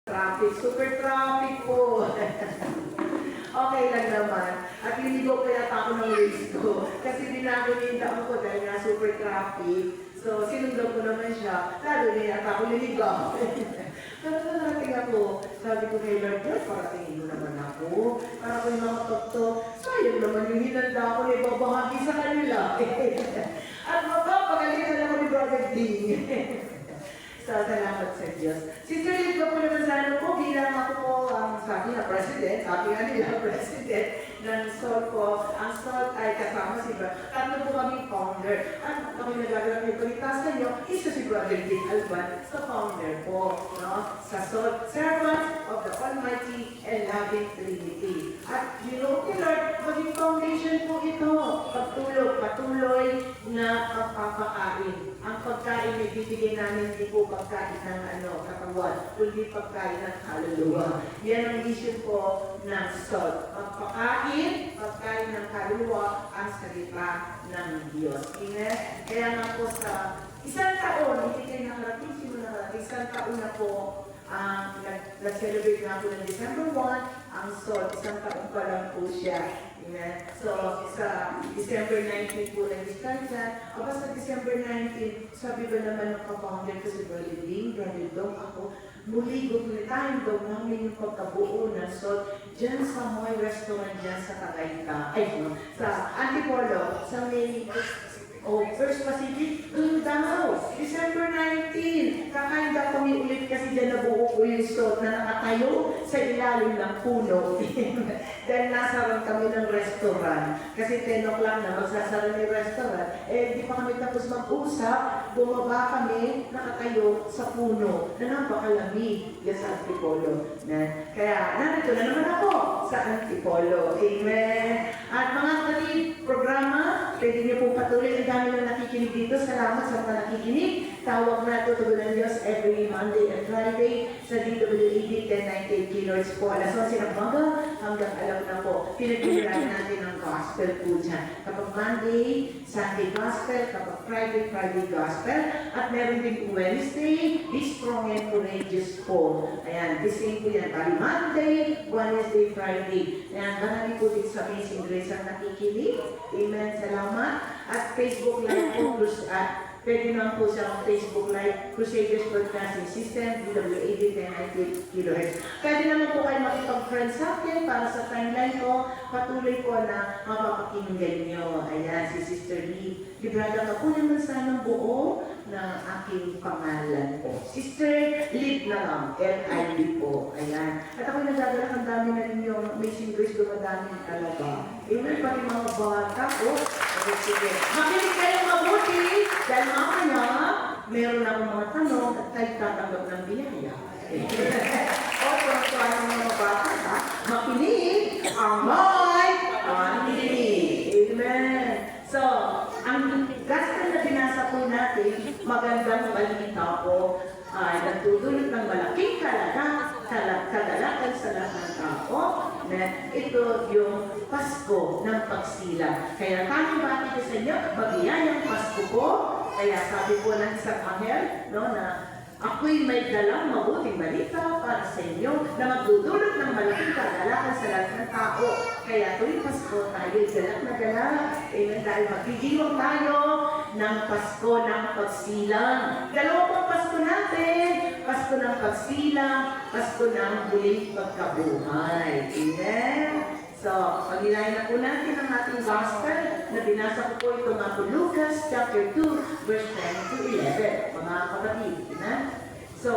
Traffic, super traffic po. Okay lang naman. At linigo pa yata ako ng waist ko. Kasi binago niya yung daan ko dahil nga super traffic. So, sinundan ko naman siya. Lalo niya yata ako linigaw. Pero narating ako, sabi ko kay Lord, Lord, paratingin mo naman ako. Para ko yung mga tokto, sayang naman yung hinanda ko na ibabahagi sa kanila. At mapapagalitan ako ni Brother Ding. So, salamat sa Diyos. Sister Liv ko po naman sana po, bilang ako po ang sabi na president, sabi nga nila president ng SOL po. Ang SOL ay kasama si Brother. Tatlo po kami founder. At kami nagagalang yung palitas sa inyo, isa si Brother Dick Alban sa founder po. No? Sa SOL, Servants of the Almighty and Loving Trinity. At you ni Lord, maging foundation po ito. Patuloy na pagpapakain. Ang pagkain na ibibigay namin hindi po pagkain ng katawan, kundi pagkain ng kaluluwa. Yan ang mission po ng SOL. Pagpakain, pagkain ng kaluluwa, ang salita ng Diyos. Amen? Kaya nga po sa isang taon, hindi kayo nakarating, isang taon na po, nag-celebrate na po ng December 1, ang SOL, isang taon pa lang po siya. Amen. So, sa December 19 po nag-start siya. Sa December 19, sabi ba naman ng ka-founder ko si Brother Ding, Brother Dong, ako, muli gumilitain daw namin yung pagkabuo ng SOL dyan sa Moy Restaurant dyan sa Tagayta. Sa Antipolo, sa may First Pacific, doon daw, December 19. Kakain daw kami ulit kasi dyan nabuo ko yung SOL na nakatayo sa ilalim ng puno. Dahil nasaran kami ng restaurant. Kasi 10 o'clock na magsasaran yung restaurant. Di pa kami tapos mag-usap, bumaba kami, nakatayo sa puno na napakalamig yan sa Antipolo. Kaya narito na naman ako sa Antipolo. Amen. At mga kapatid, programa, pwede niyo po patuloy. Ang dami na nakikinig dito. Salamat sa mga nakikinig. Tawag na tutugunan ng Diyos every Monday and Friday sa DWAD 1098 kHz po. Alas 11 ng umaga hanggang alam na po. Pinagpilihan natin ang gospel po dyan. Kapag Monday, Sunday gospel. Kapag Friday, Friday gospel. At meron din po Wednesday, Be Strong and Courageous po. Ayan, the same po yan. Bali Monday, Wednesday, Friday. Ayan, marami po din sa Amazing Grace ang nakikinig. Amen. Salamat. At Facebook Live po, pwede naman po sa Facebook Live, Crusaders Broadcasting System, DWAD 1098 kHz. Pwede naman po kayo makipag-friend sa akin para sa timeline ko, patuloy po na mapapakinggan nyo. Ayan, si Sister Lee. Librada ka po naman sana ng buo ng aking pangalan po. Sister Lee na lang, L-I-D po. Ayan. At ako nagagalak, ang dami na rin yung Amazing Grace, dumadami talaga. Amen, pati mga bata po. Sige. Makinig kayong mabuti dahil mamaya meron akong mga tanong at tayo tatanggap ng biyaya. O, tuwa ng mga bata, ha? Makinig ang may makinig. Amen. So, ang gospel na binasa po natin, magandang balita po, ay nagtutulot ng malaking kagalakan sa lahat ng tao na ito yung Pasko ng pagsilang. Kaya tayong bati ko sa inyo, mabiyayang Pasko po. Kaya sabi po ng isang anghel, na ako'y may dalang mabuting balita para sa inyo na magdudulot ng malaking kagalakan sa lahat ng tao. Kaya tuwing Pasko tayo galak na galak. Amen, dahil magdidiwang tayo ng Pasko ng pagsilang. Dalawa pong Pasko natin. Pasko ng pagsilang, Pasko ng muling pagkabuhay. Amen? So, pagnilayan na po natin ang ating gospel na binasa ko po ito mga Lucas chapter 2, verse 10 to 11. Mga kapatid. Amen? So,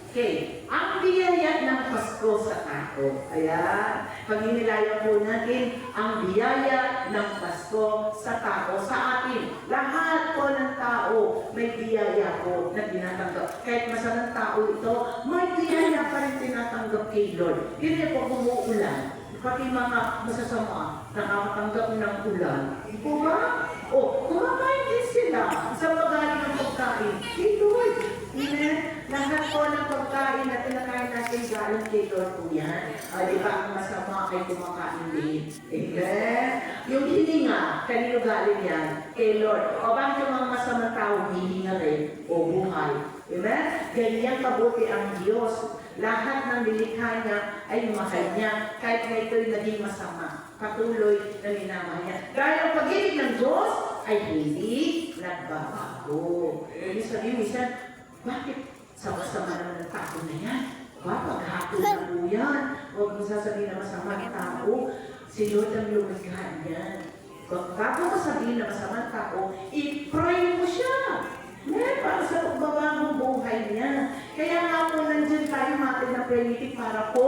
okay. Ang biyaya ng Pasko sa tao. Ayan. Pagnilayan po natin ang biyaya ng Pasko sa tao, sa atin. Lahat po ng tao may biyaya po na tinatanggap. Kahit masamang tao ito, may biyaya pa rin tinatanggap kay Lord. Hindi po umuulan. Pati mga masasama, nakakatanggap ng ulan. Di po ba? Kumakain din sila sa magaling ng pagkain. Kay Lord. Amen? Lahat po ng pagkain na tinakain natin galing kay Lord po yan. Di ba ang masama ay kumakain din? Amen? Yung hininga, kanino galing yan? Kay Lord. O bakit yung mga masamang tao hihinga rin? O buhay? Amen? Ganyan kabuti ang Diyos. Lahat ng nilikha niya ay mahal niya, kahit na ito'y naging masama. Patuloy na minamahal niya. Dahil ang pag-ibig ng Diyos ay hindi nagbabago. Ibig sabihin, minsan, bakit sama-sama naman ng tao na yan? Paghapon na po yan. Huwag mo sasabihin na masama ng tao. Si Lord ang lumikha niyan. Bago mo sabihin na masama ng tao, i-pray mo siya. Para sa pagbabagong buhay niya. Kaya nga po nandiyan tayo natin na prayer meeting para po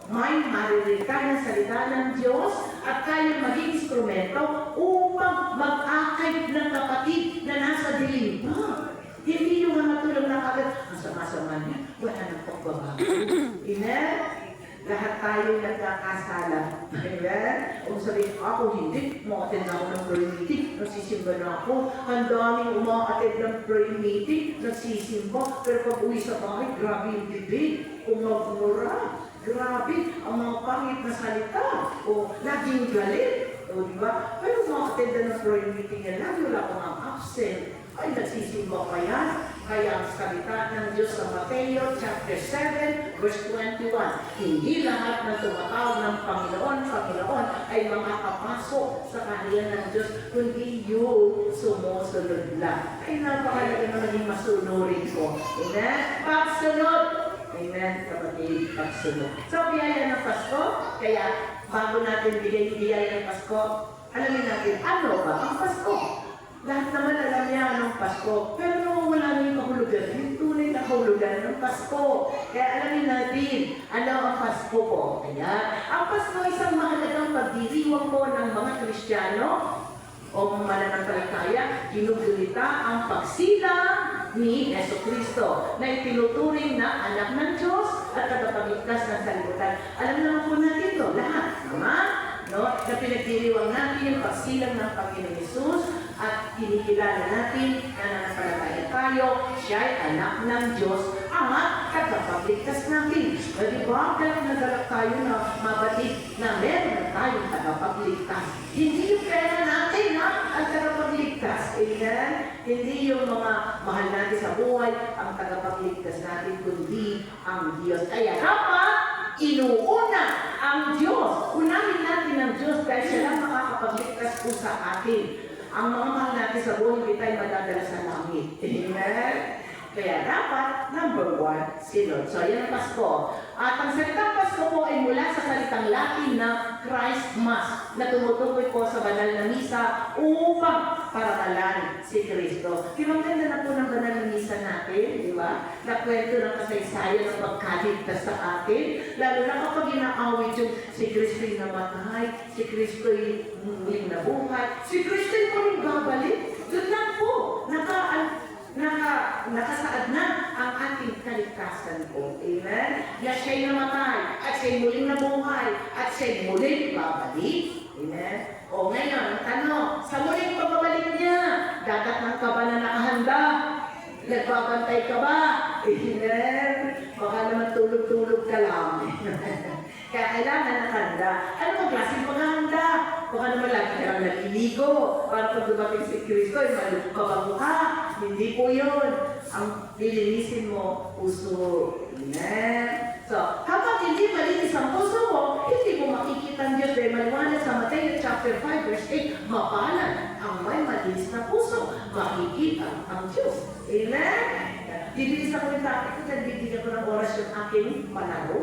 may maririnig tayo ng salita ng Diyos at tayo maging instrumento upang mag-akay ng kapatid na nasa dilim pa. Hindi yung mga tulong na kagad, ang sama-sama niya, wala nang pagbabago. Amen? Lahat tayo nagkakasala. Amen? Kung sabihin, ako hindi, umakatid na ako ng prayer meeting, nagsisimba na ako. Ang daming umakatid ng prayer meeting, nagsisimba. Pero pag uwi sa bahay, grabe yung bibig, umagmura. Grabe, ang mga pangit na salita. O, laging galit. O, diba? Pero umakatid na ng prayer meeting yan, lagi wala pang ang absent. Ay, nagsisimba pa yan. Kaya ang salita ng Diyos sa Mateo chapter 7, verse 21, hindi lahat ng tumatawag ng Panginoon ay makakapasok sa kaharian ng Diyos, kundi yung sumusunod lang. Ay, napakalaga na maging masunurin ko. Amen? Pagsunod! Amen, kapatid, pagsunod. So, biyaya ng Pasko, kaya bago natin bigay biyaya ng Pasko, alamin natin, ano ba ang Pasko? Lahat naman alam niya anong Pasko. Pero nawawala na yung kahulugan, yung tunay na kahulugan ng Pasko. Kaya alamin natin, ano ang Pasko po. Kaya, ang Pasko ay isang mahalagang pagdiriwang po ng mga Kristiyano o mananampalataya, ginugunita ang pagsilang ni Jesucristo na itinuturing na anak ng Diyos at tagapagligtas ng sanlibutan. Alam naman po natin ito, lahat. No? Na pinagdiriwang natin yung pagsilang ng Panginoon Hesus at kinikilala natin na nananampalataya tayo, siya ay anak ng Diyos at tagapagligtas natin. O diba? Kaya nagalak tayo na mabatid na meron na tayong tagapagligtas. Hindi yung pera natin ang tagapagligtas. Amen? Hindi yung mga mahal natin sa buhay ang tagapagligtas natin, kundi ang Diyos. Kaya dapat inuuna ang Diyos. Unahin natin ang Diyos dahil siya lang makakapagligtas po sa atin. Ang mga mahal natin sa buhay, hindi tayo madadala sa langit. Amen? Kaya dapat, number 1, si Lord. So, yan ang Pasko. At ang salitang Pasko po ay mula sa salitang Latin na Christ Mass, na tumutukoy po sa banal na misa upang parangalan si Kristo. Kinaganda na po ng banal na misa natin, di ba? Na kwento ng kasaysayan ng pagkaligtas sa atin. Lalo na kapag inaawit yung si Kristo'y namatay, si Kristo'y muling nabuhay, si Kristo'y muling babalik. Doon lang po, nakasaad na ang ating kaligtasan po. Amen? Na siya'y namatay, at siya'y muling nabuhay, at siya'y muling babalik. Amen? O ngayon, ang tanong, sa muling pagbabalik niya, dadatnan ka ba na nakahanda? Nagbabantay ka ba? Amen? Baka naman tulog-tulog ka lang. Kaya kailangan nakahanda. Ano ang klaseng paghahanda? Baka naman lagi ka lang naliligo. Para pag dumating si Kristo, ay malubabago ka. Hindi po yun. Ang lilinisin mo, puso. Amen? So, kapag hindi malinis ang puso mo, hindi mo makikita ang Diyos. Dahil maliwanag sa Mateo chapter 5, verse 8, mapalan ang may malinis na puso, makikita ang Diyos. Amen? Dibilis ako yung topic ko, nagbibigyan ko ng oras yung aking palaro.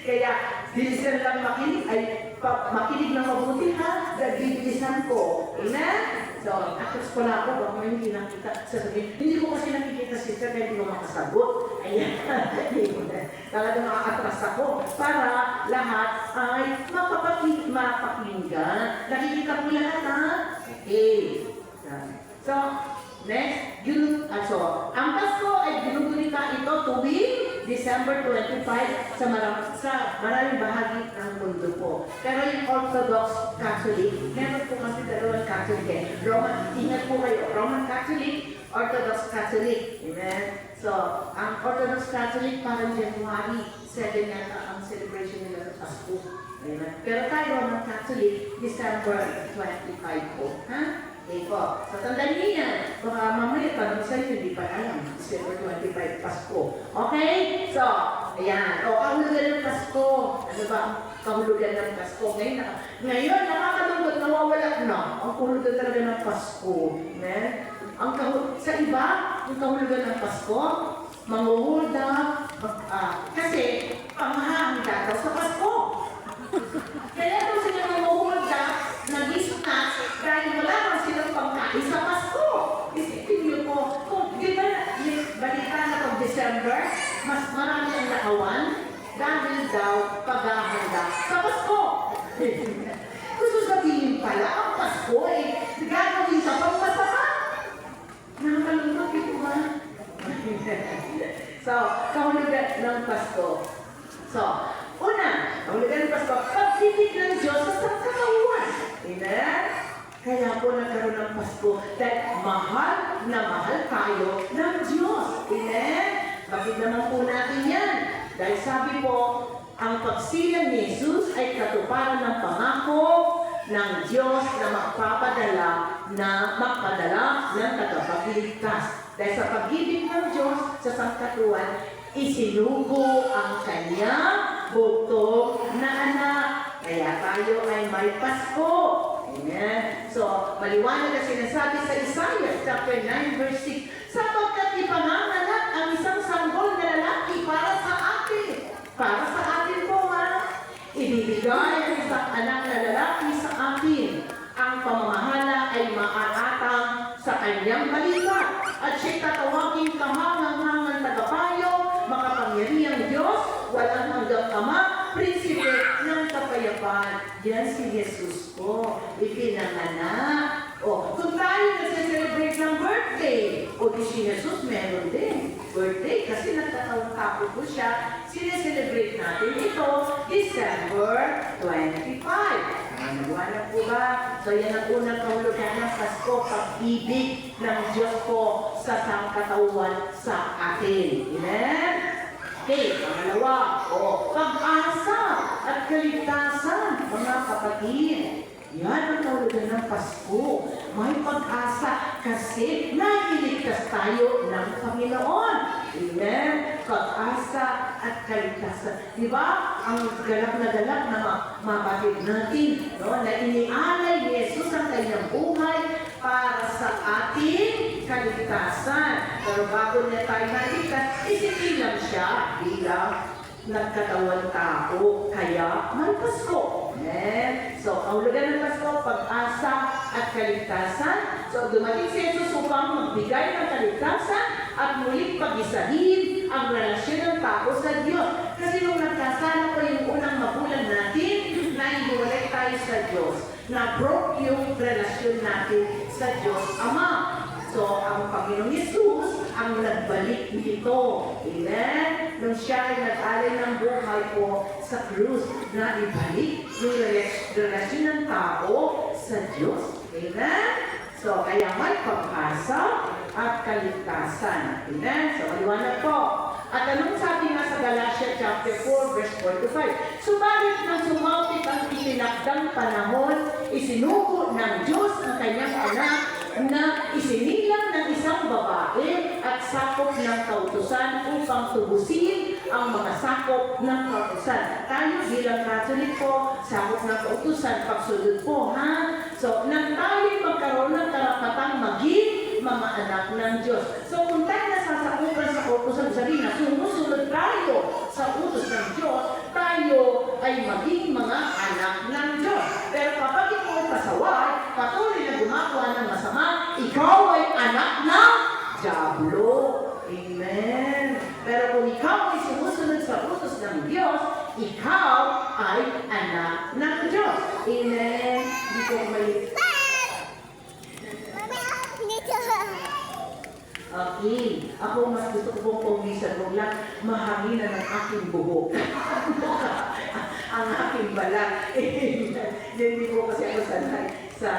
Kaya, bilisan lang makinig, ay makinig ng mabuti ha, dahil bibilisan ko. Amen? So, actors ko na ako, baka may hindi nakita. Sasabihin, hindi ko kasi nakikita sister, kaya hindi ko makasagot. Ayan. Talagang makakatras ako para lahat ay mapapakinggan. Nakikita mo lahat ha? Okay. So, next, ang Pasko ay ginugunita ito tuwing December 25 sa maraming bahagi ng mundo po. Pero yung Orthodox Catholic, meron po kasi dalawang Catholic eh. Ingat po kayo, Roman Catholic, Orthodox Catholic. Amen? So, ang Orthodox Catholic parang January 7 yata ang celebration nila sa Pasko. Amen? Pero tayo, Roman Catholic, December 25 po. Ha? Okay po. So, tandaan niyo yan. Baka mamaya tanong sa inyo, hindi pa alam. December 25, Pasko. Okay? So, ayan. O, kahulugan ng Pasko. Ano ba? Kahulugan ng Pasko. Ngayon, nakakalungkot, nawawala na. Ang kahulugan talaga ng Pasko. Amen? Sa iba, ang kahulugan ng Pasko, manguhulda, kasi pamahahanda daw sa Pasko. Kaya ito sila manguhulda, nag-snack, dahil wala lang silang pangkain sa Pasko. Isipin niyo po, kung di ba balita na pag December, mas marami ang nakawan, dahil daw paghahanda sa Pasko. Gusto sabihin pala, ang Pasko gagawin sa pang masama. Nakakalungkot ito ba? So, kahulugan ng Pasko. So, una, kahulugan ng Pasko, pagtitip ng Diyos sa sangkatauhan. Amen? Kaya po nagkaroon ng Pasko dahil mahal na mahal tayo ng Diyos. Amen? Bakit naman po natin yan? Dahil sabi po, ang pagsilang ni Jesus ay katuparan ng pangako ng Diyos na magpadala ng tagapagligtas. Dahil sa pag-ibig ng Diyos sa sangkatuan, isinugo ang kanyang buto na anak. Kaya tayo ay may Pasko. Amen. So, maliwanag na sinasabi sa Isaiah chapter 9 verse 6, sapagkat ipanganganak ang isang sanggol na lalaki para sa atin. Para sa atin po, ibibigay ang isang anak na lalaki sa atin. Ang pamamahala ay maaatang sa kanyang balikat. At siya'y tatawagin kahangang-hangang tagapayo, makapangyarihang Diyos, walang hanggang Ama, prinsipe ng kapayapaan. Yan si Jesus po, ipinanganak. O, kung tayo nasa-celebrate ng birthday, o di si Jesus meron din birthday kasi nagtatawag-tapo po siya, sineselebrate natin ito December 25. Nagwala po ba? So yan ang unang kahulugan ng Pasko, pag-ibig ng Diyos po sa sangkatauhan sa atin. Amen? Okay, pangalawa, pag-asa at kaligtasan, mga kapatid. Yan ang kahulugan ng Pasko. May pag-asa kasi nailigtas tayo ng Panginoon. Amen? Pag-asa at kaligtasan. Di ba? Ang galak na mabatid natin, no? Na inialay ni Jesus ang kanyang buhay para sa ating kaligtasan. Pero bago niya tayo naligtas, isinilang siya bilang nagkatawan tao. Kaya may Pasko. Amen. So, ang lugar ng Pasko, pag-asa at kaligtasan. So, dumating si Jesus upang magbigay ng kaligtasan at muling pag-isahin ang relasyon ng tao sa Diyos. Kasi nung nagkasala pa yung unang magulang natin, naihiwalay tayo sa Diyos. Na-broke yung relasyon natin sa Diyos Ama. So, ang Panginoong Yesus ang nagbalik nito. Amen? Nung siya ay nag-alay ng buhay po sa krus na ibalik yung relasyon ng tao sa Diyos. Amen? So, kaya may pag-asa at kaligtasan. Amen? So, maliwanag po. At anong sabi nga sa Galatia chapter 4, verse 4 to 5? Subalit nang sumapit ang itinakdang panahon, isinuko ng Diyos ang kanyang anak na isinilang ng isang babae at sakop ng kautusan upang tubusin ang mga sakop ng kautusan. Tayo bilang Catholic po, sakop ng kautusan, pagsunod po, ha? So, nang tayo magkaroon ng karapatang maging mga anak ng Diyos. So, kung tayo nasasakupan sa kautusan, sabihin na sumusunod tayo sa utos ng Diyos, tayo ay maging mga anak ng Diyos. Pero kapag ikaw ay pasaway, patuloy na gumagawa ng masama, ikaw ay anak ng Diablo. Amen. Pero kung ikaw ay sumusunod sa utos ng Diyos, ikaw ay anak ng Diyos. Amen. Hindi ko Okay. Ako mas gusto ko pong pumisan, huwag lang mahanginan ng aking buhok. Ang aking balat. Hindi po kasi ako sanay sa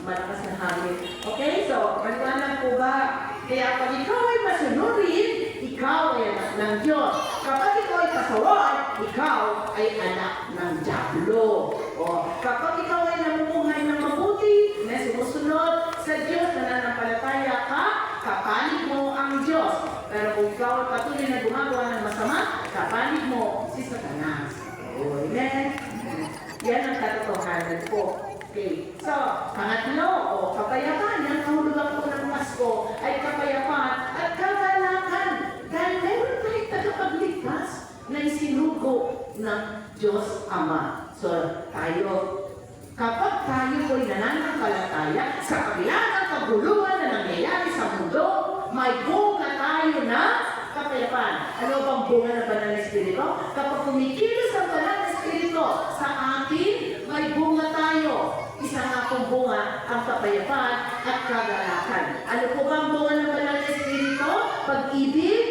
malakas na hangin. Okay, so, maliwanag po ba? Kaya pag ikaw ay masunurin, ikaw ay anak ng Diyos. Kapag ikaw ay pasaway, ikaw ay anak ng Diablo. O, kapag ikaw ay namumuhay ng mabuti, na sumusunod sa Diyos, nananampalataya ka, kapanig mo ang Diyos. Pero kung ikaw ay patuloy na gumagawa ng masama, kapanig mo si Satanas. Oh, amen? Yan ang katotohanan po. Okay. So, pangatlo, kapayapaan. Ang kahulugan po ng Pasko ay kapayapaan at kagalakan. Dahil meron tayong tagapagligtas na isinugo ng Diyos Ama. So, kapag tayo po'y nananampalataya sa kabila ng kaguluhan na nangyayari sa mundo, may bunga tayo na kapayapaan. Ano bang bunga ng Banal na Espiritu? Kapag kumikilos ang Banal na Espiritu sa atin, may bunga tayo. Isa nga pong bunga ang kapayapaan at kagalakan. Ano po ba ang bunga ng Banal na Espiritu? Pag-ibig,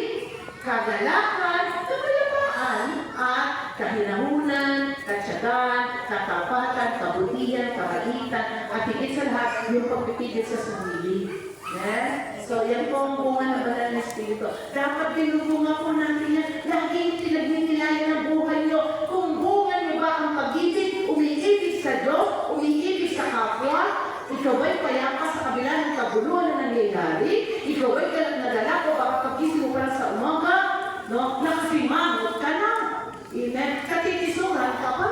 kagalakan, kapayapaan, at kahinahunan, katsagaan, katapatan, kabutihan, kabaitan, at higit sa lahat, yung pagpipigil sa sarili. Yeah? So, yan po ang bunga ng Banal na Espiritu. Dapat binubunga po natin yan. Laging pinagninilayan ang buhay nyo. Kung bunga nyo ba ang pag-ibig, umiibig sa Diyos, umiibig sa kapwa, ikaw ba'y payapa sa kabila ng kaguluhan na nangyayari? Ikaw ba'y galak o baka pag-isip mo pa lang sa umaga? No? Nakasimangot ka na. Amen? Katikisuran ka pa.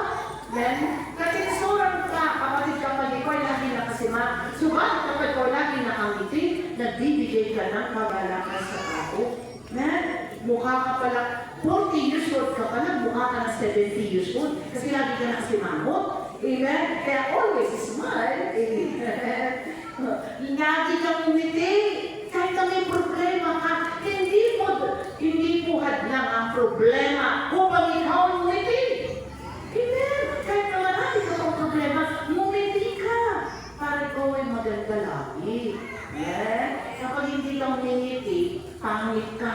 Amen? Katikisuran ka. Kapatid kapag ikaw ay lagi nakasimangot. Subalit kapag ikaw lagi nakangiti, nagbibigay ka ng kagalakan sa tao. Amen? Mukha ka pala, 40 years old ka pala, mukha ka na 70 years old. Kasi lagi ka nakasimangot. Amen? Kaya always smile. Amen? Lagi kang umiti. Kahit na may problema ka, hindi po hadlang ang problema upang ikaw umiti. Amen? Kahit na marami ka ang problema, umiti ka para ikaw ay maganda lagi. Amen? Kapag hindi ka umiti, pangit ka.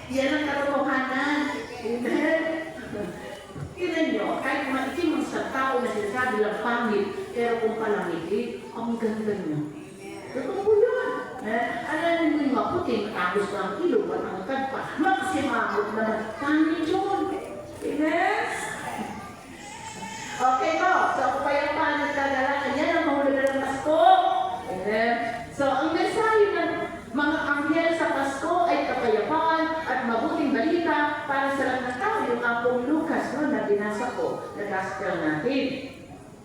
Yan ang katotohanan. Amen? Tignan nyo, kahit maitim sa tao na sinasabi lang pangit, pero kung palangiti, ang ganda nyo. Totoo po yun. Alam mo yung maputing, tapos ng ilong at ang kadpa, magsimangot naman, pangit yun. Amen? Okay po, so kapayapaan at kagalakan, yan ang mahulaga ng Pasko. Amen? So, ang mensahe ng mga anghel sa Pasko ay kapayapaan at mabuting balita para sa lahat ng tao. Yung nga pong Lucas, no, na binasa ko, nag-gospel natin.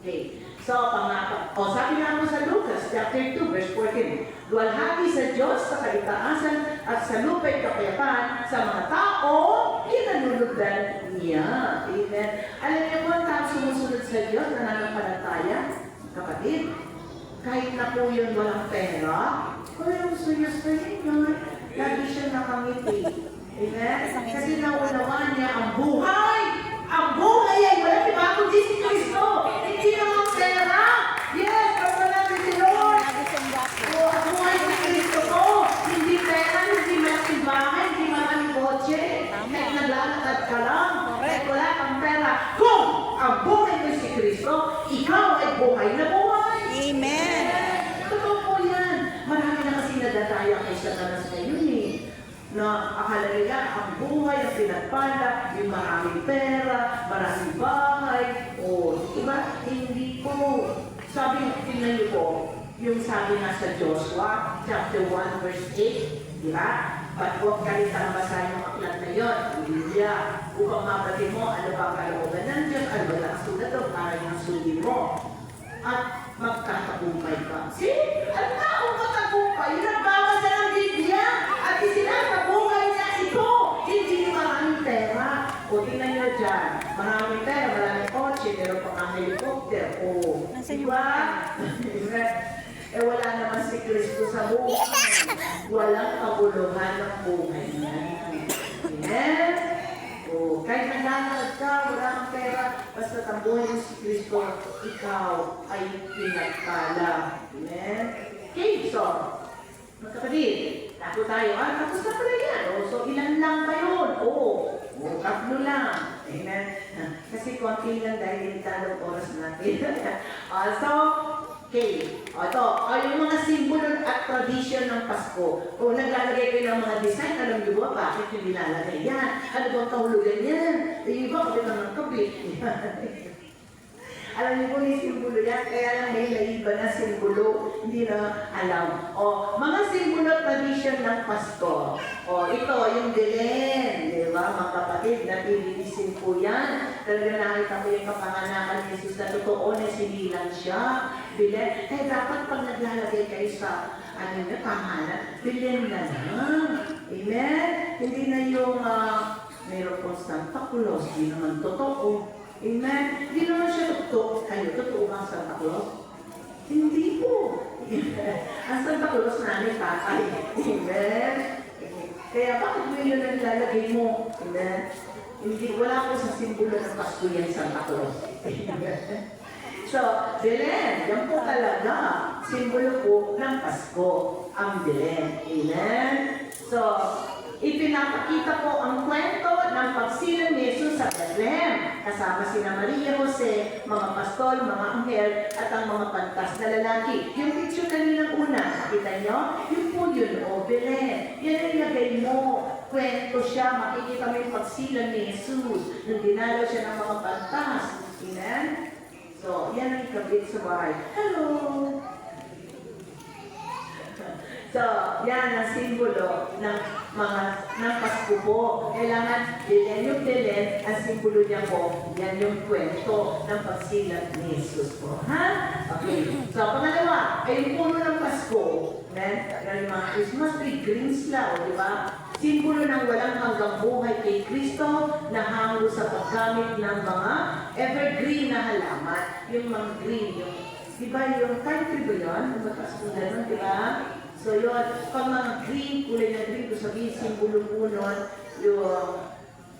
Okay. So, sabi nga mo sa Lucas, chapter 2, verse 14, luwalhati sa Diyos sa kaligtaasan at sa lupa'y kapayapaan sa mga tao, kinanulugan niya. Amen. Alam niyo po, ang tao sumusunod sa Diyos, nananampalataya, kapatid, kahit na po yun walang pera, yung suyos na yun, lagi siya nakangiti. Amen? Kasi naunawaan niya ang buhay. Ang buhay ay walang iba kundi si Kristo. Hindi naman pera. Yes, kasi natin si Lord. Ang buhay ni Kristo ko. Hindi pera, hindi malaking bahay, hindi maraming kotse. Kahit naglalakad ka lang. Kahit wala kang pera. Kung ang buhay ni si Kristo, ikaw ay buhay na buhay. Amen. Totoo po yan. Marami na kasi nadataya kay Satanas ngayon eh. Na akala nila ang buhay, ang pinagpala, yung maraming pera, maraming bahay, diba? Hindi po. Sabi, tingnan niyo po, yung sabi nga sa Joshua, chapter 1, verse 8, diba? But huwag ka rin basahin yung aklat na yun, Biblia, upang mabatin mo, ano ba ang kalooban ng Diyos, ano ba ang sulat doon, para yung sundin mo. At magkatagumpay ka. See? Ang taong katagumpay, nagbabasa ng Biblia, at isinatabuhay niya ito. Hindi maraming pera. O, tingnan nyo dyan. Maraming pera, maraming kotse, meron pa kang helicopter. O, diba? Wala naman si Kristo sa buhay. Walang kabuluhan ng buhay niya. Amen? Kahit naglalakad ka, wala kang pera, basta tambuhay mo si Kristo, ikaw ay pinagpala. Amen? Okay, so, magkapatid, tapo tayo. Tapos na pala yan. So, ilan lang ba yun? Tatlo lang. Amen? Kasi konti lang dahil yung talong oras natin. So, okay. Ito, yung mga simbolo at tradisyon ng Pasko. Kung naglalagay kayo ng mga design, alam niyo ba bakit yung nilalagay yan? Ano bang kahulugan yan? Yung iba, kapit ng kabit. Alam niyo kung yung simbolo yan, kaya lang may naiba na simbolo, hindi na alam. O, mga simbolo at tradisyon ng Pasko. O, ito, yung Belen, di ba? Mga kapatid, napililisin po yan. Talaga nakita mo yung kapanganakan ni Jesus na totoo na sinilang siya. Belen, kaya dapat pag naglalagay kayo sa tahanan, Belen na lang. Amen? Hindi na yung mayroon pong Santa Claus, di naman totoo. Amen? Hindi naman siya totoo. Kayo, totoo ba ang Santa Claus? Hindi po. Ang Santa Claus namin tatay. Amen? Kaya bakit mo yun ang lalagay mo? Amen? Hindi, wala po sa simbolo ng Pasko yan, Santa Claus. So, Belen, yan po talaga. Simbolo po ng Pasko, ang Belen. Amen? So, ipinapakita po ang kwento ng pagsilang ni Jesus sa Bethlehem. Kasama sina Maria, Jose, mga pastol, mga anghel, at ang mga pantas na lalaki. Yung picture kaninang una, nakita nyo? Yung po yun, o Belen. Yan ang ilagay mo. Kwento siya, makikita mo yung pagsilang ni Jesus. Nung dinalaw siya ng mga pantas. Amen? So, yan ang ikabit sa bahay. Hello! So, yan ang simbolo ng Pasko po. Kailangan, yan yung Belen, ang simbolo niya po, yan yung kwento ng pagsilang ni Jesus po. Ha? Okay. So, pangalawa, ay yung puno ng Pasko. Yung mga Christmas tree, green slow, di ba? Simbolo ng walang hanggang buhay kay Kristo na hango sa paggamit ng mga evergreen na halaman. Yung mga green, yung, di ba yung country ba yun? Yung mataas na nun, di ba? So yun, pag mga green, kulay na green, kung sabihin, simbolo po nun, yung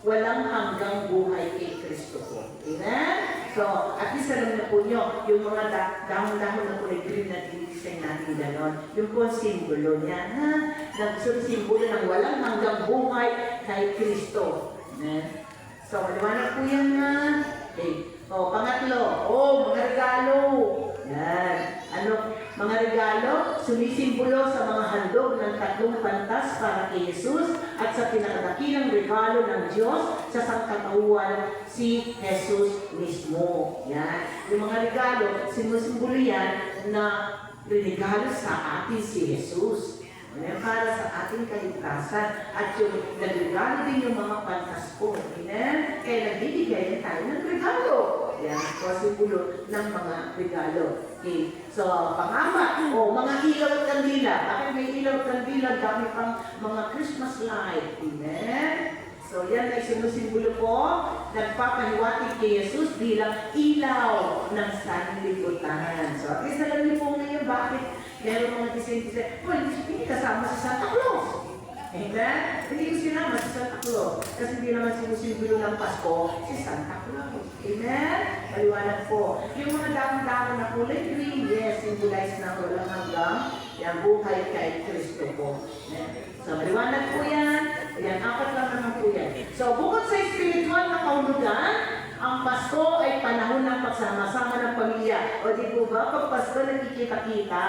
walang hanggang buhay kay Kristo po. Amen? So, at least alam na po nyo, yung mga dahon-dahon na kulay green na dinidesign natin gano'n, yung po ang simbolo niya, ha? Simbolo ng walang hanggang buhay kay Kristo. Amen? So, maliwanag po yan nga. Okay. O, pangatlo, mga regalo. Yan. Ano, mga regalo, sumisimbolo sa mga handog ng tatlong pantas para kay Jesus at sa pinakadakilang regalo ng Diyos sa sangkatauhan si Jesus mismo. Yan. Yung mga regalo, sumisimbolo yan na regalo sa atin si Jesus. Para sa ating kaligtasan at yung nagregalo din yung mga pantas po. Amen? Kaya nagbibigay tayo ng regalo. Yan, po simbolo ng mga regalo. Okay. So, pang-apat, mga ilaw at kandila. Bakit may ilaw at kandila? Dami pang mga Christmas light. Amen? So, yan ay sinusimbolo po, nagpapahiwatig kay Jesus bilang ilaw ng sanlibutan. So, at least alam niyo po ngayon bakit meron mga design, hindi kasama si Santa Claus. Amen? Hindi ko sinama si Santa Claus. Kasi hindi naman sinusimbolo ng Pasko si Santa Claus. Amen? Maliwanag po. Yung mga dami-dami na kulay green, yes, symbolize na walang hanggang yung buhay kay Kristo po. Amen? So, maliwanag po yan. Ayan, apat lang naman po yan. So, bukod sa spiritual na kahulugan, ang Pasko ay panahon ng pagsama-sama ng pamilya. O di po ba, pag Pasko nakikita-kita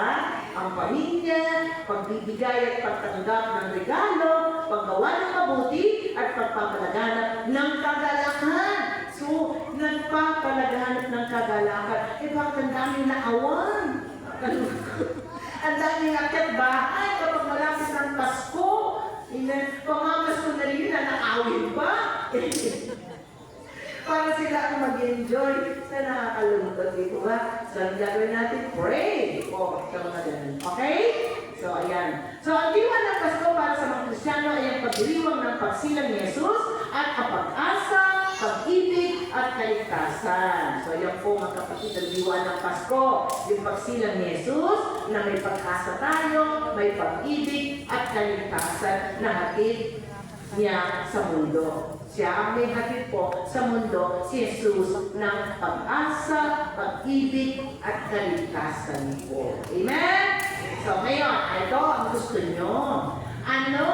ang pamilya, pagbibigay at pagtanggap ng regalo, paggawa ng mabuti, at pagpapalaganap ng kagalakan. So, nagpapalaganap ng kagalakan. Bakit ang daming naawan? Ang daming akyat bahay kapag malapit ng Pasko. Pamamas ko na rin na naawin pa. Para sila ang mag-enjoy sa nakakalungkot, dito ba? So, ang gagawin natin, pray. Sa mga ganun. Okay? So, ayan. So, ang diwa ng Pasko para sa mga Kristiyano ay ang pagdiriwang ng pagsilang ni Jesus at ang pag-asa, pag-ibig, at kaligtasan. So, yan po mga kapatid, ang diwa ng Pasko. Yung pagsilang ni Jesus na may pag-asa tayo, may pag-ibig, at kaligtasan na hatid niya sa mundo. Siya ang may hatid po sa mundo, si Jesus, ng pag-asa, pag-ibig, at kaligtasan po. Amen? So ngayon, ito ang gusto nyo. Ano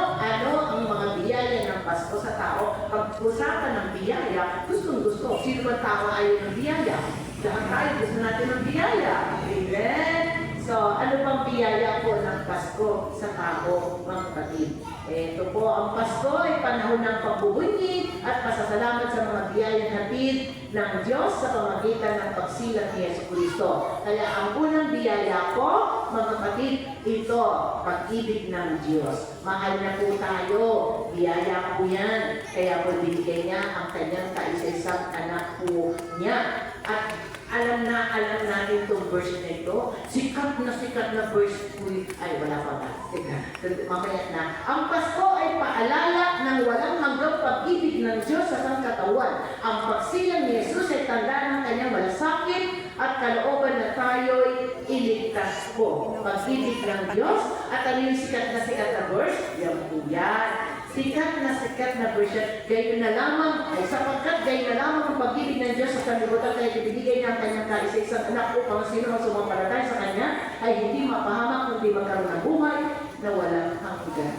ang mga biyaya ng Pasko sa tao? Pag-usapan ng biyaya, gustong-gusto. Sino ba tao ayaw ng biyaya? Lahat tayo gusto natin ng biyaya. Amen? So So, ano pang biyaya po ng Pasko sa tao, mga kapatid? Ito po, ang Pasko ay panahon ng pagbubunyi at pasasalamat sa mga biyayang hatid ng Diyos sa pamagitan ng pagsilang ni Yesu Cristo. Kaya ang unang biyaya po, mga kapatid, ito, pag-ibig ng Diyos. Mahal na po tayo, biyaya po yan. Kaya po binigay niya ang kanyang kaisa-isang anak po niya. At alam natin itong verse na ito. Sikat na verse po. Ay, wala pa ba? Teka, mamaya na. Ang Pasko ay paalala ng walang hanggang pag-ibig ng Diyos sa sangkatawan. Ang pagsilang ni Jesus ay tanda ng kanyang malasakit at kalooban na tayo'y iligtas po. Pag-ibig ng Diyos at ano yung sikat na verse? Yan po yan. Sikat na verse yan. Gayon na lamang, ay sapagkat gayon na lamang ang pag-ibig ng Diyos sa sanlibutan, kaya ibinigay niya ang kanyang kaisa-isang anak upang sino ang sumampalataya sa kanya ay hindi mapahamak kundi magkaroon ng buhay na walang hanggan.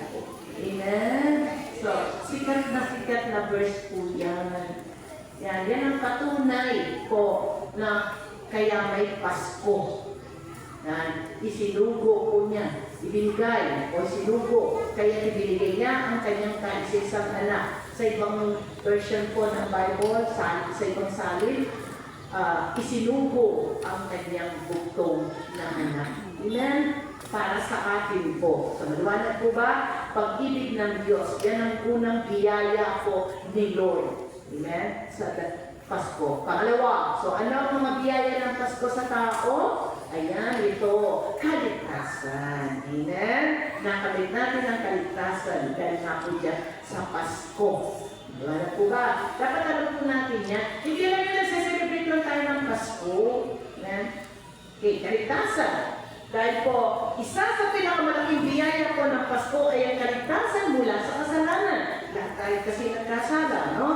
Amen? So, sikat na verse po yan. Yan ang patunay po na kaya may Pasko. Yan, isinugo po niya, ibinigay o sinugo, kaya ibinigay niya ang kanyang kaisa-isang anak. Sa ibang version po ng Bible, sa ibang salin, isinugo ang kanyang bugtong na anak. Amen? Para sa atin po. So, maliwanag po ba? Pag-ibig ng Diyos, yan ang unang biyaya po ni Lord. Amen? Sa Pasko. Pangalawa, so ano ang mga biyaya ng Pasko sa tao? Ayan, ito, kaligtasan. Amen? Nakamit natin ang kaligtasan dahil nga po dyan sa Pasko. Wala po ba? Dapat alam po natin yan. Hindi lang yung nagsaselebrate lang tayo ng Pasko. Amen? Okay, kaligtasan. Dahil po, isa sa pinakamalaking biyaya po ng Pasko ay ang kaligtasan mula sa kasalanan. Lahat tayo kasi nagkasala, no?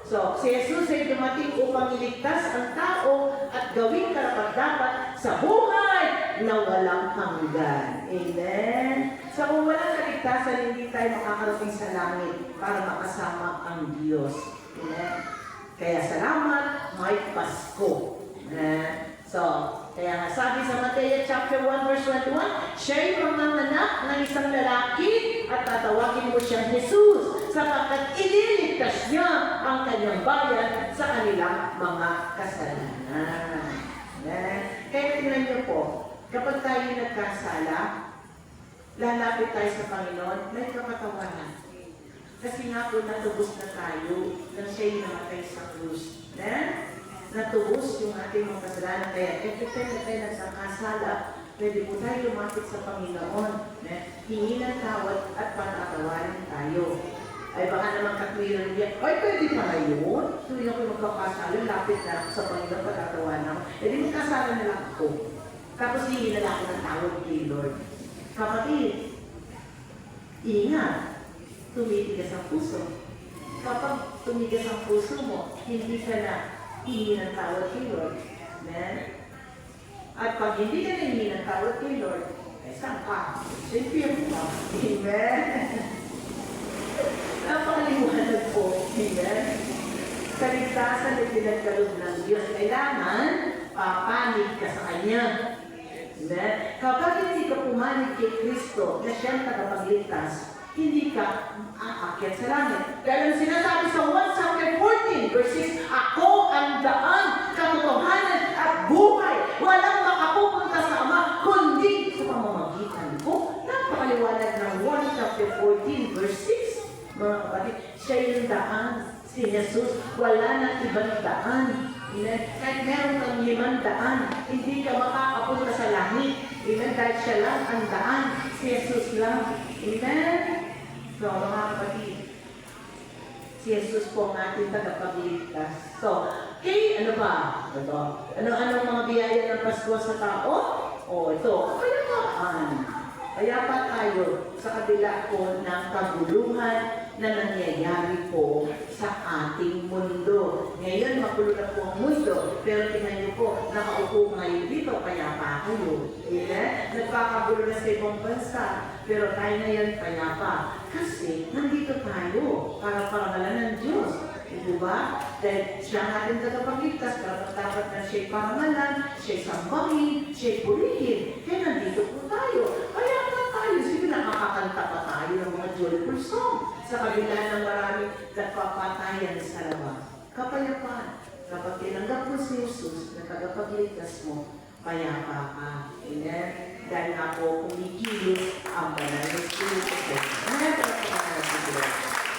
So, si Jesus ay dumating upang iligtas ang tao at gawing karapat-dapat sa buhay na walang hanggan. Amen? So, kung walang kaligtasan, hindi tayo makakarating sa langit para makasama ang Diyos. Amen? Kaya salamat, may Pasko. Amen? So, kaya nga sabi sa Mateo chapter 1 verse 21, siya'y manganganak ng isang lalaki at tatawagin mo siyang Jesus sapagkat ililigtas niya ang kanyang bayan sa kanilang mga kasalanan. Kaya tingnan niyo po, kapag tayo nagkasala, lalapit tayo sa Panginoon, may kapatawaran. Kasi nga po natubos na tayo nang siya'y namatay sa krus. Natubos yung ating mga kasalanan. Kaya every time na tayo nagsakasala, pwede po tayo lumapit sa Panginoon. Hingi ng tawad at patatawarin tayo. Ay baka naman katwiran niya, ay pwede pa ngayon. Tuwing ako magkakasala, lapit na ako sa Panginoon, patatawarin ako. E di magkasala na lang ako. Tapos hingi na lang ako ng tawad kay Lord. Kapatid, ingat, tumitigas ang puso. Kapag tumigas ang puso mo, hindi ka na hingi ng tawad kay Lord. Amen? At pag hindi ka na hingi ng tawad kay Lord, ay saan ka? Siyempre mo. Amen? Napakaliwanag po. Amen? Kaligtasan ay pinagkaloob ng Diyos. Kailangan, papanig ka sa Kanya. Amen? Kapag hindi ka pumanig kay Kristo na siyang tagapagligtas, hindi ka aakyat sa langit. Kaya ang sinasabi sa 1 Samuel 14, verse 6, ako ang daan, katotohanan at buhay. Walang makapupunta sa Ama, kundi sa pamamagitan ko. Napakaliwanag ng 1 chapter 14, verse 6. Mga kapatid, siya yung daan. Si Jesus, wala nang ibang daan. Kahit meron kang 5 daan, hindi ka makakapunta sa langit. Dahil siya lang ang daan. Si Jesus lang. Amen? So, mga kapatid, si Jesus po ang ating tagapagligtas. So, okay, ano ba? Ano-anong mga biyaya ng Pasko sa tao? Ito, kapayapaan. Kaya pa tayo sa kabila po ng kaguluhan na nangyayari po sa ating mundo. Ngayon, magulo na po ang mundo, pero tingnan niyo po, nakaupo ngayon dito, kaya pa kayo. Nagkakagulo na sa ibang bansa, pero tayo ngayon, kaya pa. Kasi, nandito tayo para parangalan ng Diyos. Diba ba? Dahil siya ang ating tagapagligtas, dapat na siya'y parangalan, siya'y sambahin, siya'y purihin. Kaya nandito po tayo. Kaya pa tayo, sige nakakakanta pa tayo ng mga joyful song sa kabila ng maraming nagpapatayan sa labas. Kapayapaan. Kapag tinanggap mo si Jesus na tagapagligtas mo, payapa ka. Amen? Dahil ako kumikilos ang banal ng Espiritu ko.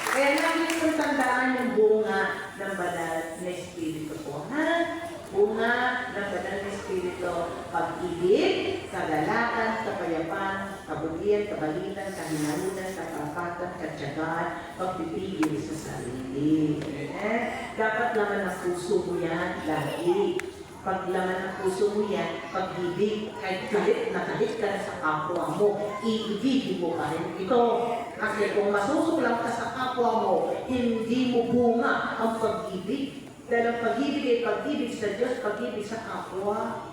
Kaya lagi kong tandaan yung bunga ng banal na Espiritu ko. Ha? Bunga ng banal na Espiritu, pag-ibig, kagalakan, kapayapaan, kabutihan, kabalitan, kahinalunan, katapatan, katsagaan, pagpipigil sa sarili. Dapat laman ang puso mo yan lagi. Pag laman ang puso mo yan, pag-ibig, kahit galit na galit ka na sa kapwa mo, iibigin mo pa rin ito. Kasi kung masusulang ka sa kapwa mo, hindi mo bunga ang pag-ibig. Dahil ang pag-ibig ay pag-ibig sa Diyos, pag-ibig sa kapwa.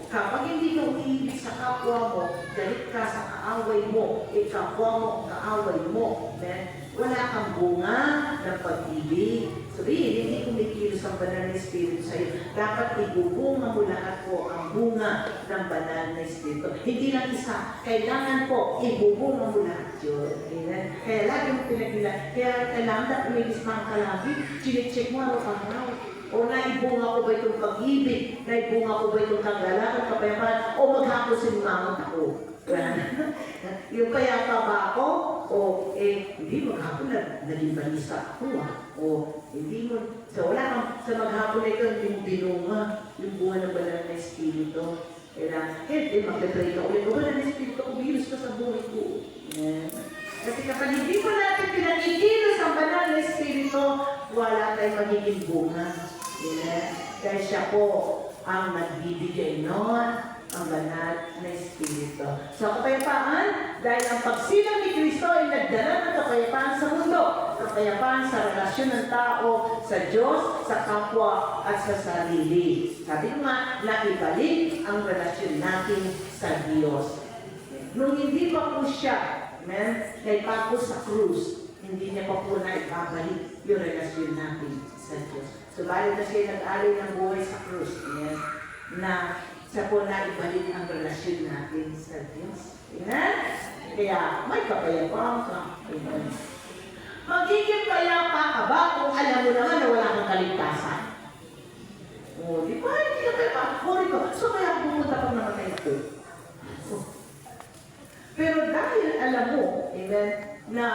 Kapag hindi ka umiibig sa kapwa mo, galit ka sa kaaway mo, kapwa mo, kaaway mo, wala kang bunga ng pag-ibig. Sabihin, hindi kumikilos ang banal na Espiritu sa iyo. Dapat ibubunga mo lahat po ang bunga ng banal na Espiritu. Hindi lang isa. Kailangan po, ibubunga mo lahat yun. Amen? Kaya lagi mo pinagila. Kaya kailangan na umilis mga kalabi. Chinecheck mo araw-araw. O naibunga ko ba itong pag-ibig? Naibunga ko ba itong kagalakan, kapayapaan? O maghapusin mangot ako? Yung payapa ba ako? Hindi maghapon na naging balisa ako hindi mo, wala kang, sa maghapon na ito, hindi mo binunga yung bunga ng banal na Espiritu. Hindi, magpe-pray ka ulit. O banal na Espiritu ko, bilos ka sa buhay ko. Kasi kapag hindi ko natin pinakikilos ang banal na Espiritu, wala tayong magiging bunga. Dahil siya po ang nagbibigay noon ang banal na Espiritu. So, kapayapaan, dahil ang pagsilang ni Kristo ay nagdala ng kapayapaan sa mundo. Kapayapaan sa relasyon ng tao, sa Diyos, sa kapwa, at sa sarili. Sabi ko nga, naibalik ang relasyon natin sa Diyos. Nung hindi pa po siya, naipapo sa krus, hindi niya pa po naibabalik yung relasyon natin sa Diyos. So, bago na siya nag-alay ng buhay sa krus, na sa po na ibalik ang relasyon natin sa Diyos. Amen? Kaya may kapayapaan ka. Amen? Magiging payapa ka ba kung alam mo naman na wala kang kaligtasan? Di ba? Hindi ka payapa. Huli ko. So kaya pumunta pag namatay ako. Pero dahil alam mo, amen, na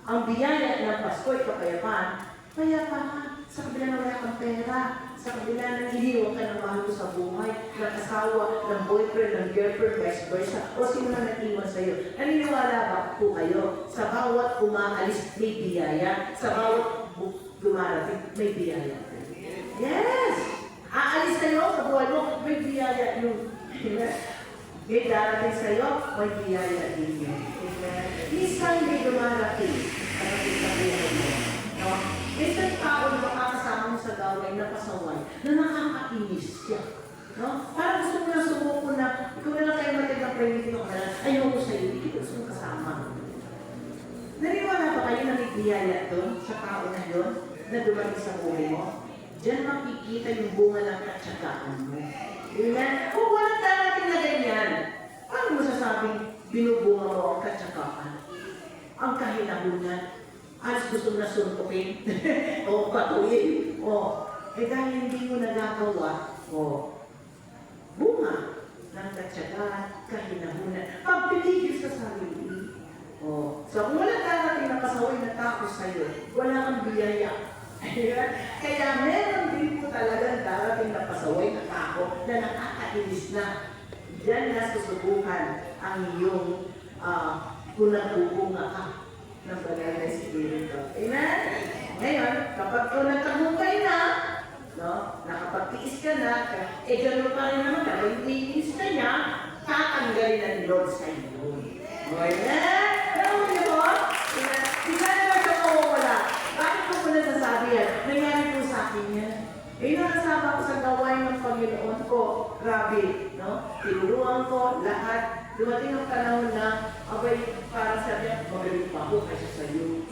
ang biyaya ng Pasko ay kapayapaan, payapa ka. Sa kabila na wala kang pera, sa kabila na iniwan ka ng mahal ko sa buhay, ng asawa, ng boyfriend, ng girlfriend, vice versa, o sino na nag-iwan sa'yo. Naniniwala ba po kayo? Sa bawat umaalis, may biyaya. Sa bawat dumarating, may biyaya. Yes! Aalis kayo sa buhay mo, may biyaya yun. May darating sa'yo, may biyaya din yun. Minsan may dumarating, parating sa buhay mo. Isang tao na makakasama mo sa gawin na pasaway, na nakakainis siya. Parang gusto mo na sumuko na, ikaw na lang kayo matigang premiti ko na lang, ayoko sa'yo, hindi ko gusto mong kasama. Naniwala ba kayo na may biyaya doon, sa tao na yun, na dumating sa buhay mo? Diyan makikita yung bunga ng katsagaan mo. Kung walang darating na ganyan, paano mo sasabing binubunga mo ang katsagaan? Ang kahinahunan, alas gusto mo na suntukin, o patuloy, dahil hindi mo nagagawa, bunga ng katsagaan, kahinahunan, pagpipigil sa sarili. So kung walang darating na pasaway na tao sa'yo, wala kang biyaya. Kaya meron din po talagang darating na pasaway na tao na nakakainis na. Diyan na susubukan ang iyong kung nagbubunga ka ng banal na Espiritu. Amen? Ngayon, kapag kung nagtagumpay na, nakapagtiis ka na, gano'n pa rin naman, kapag iinis ka niya, tatanggalin ng Lord sa iyo. Amen? Alam niyo po? Isa naman siya mawawala. Bakit ko po nasasabi yan? Nangyari po sa akin yan. Nakasama ko sa gawain ng Panginoon ko. Grabe, tinuruan ko lahat. Dumating ang panahon na, abay, para sabi niya, magaling pa ako kaysa sa iyo.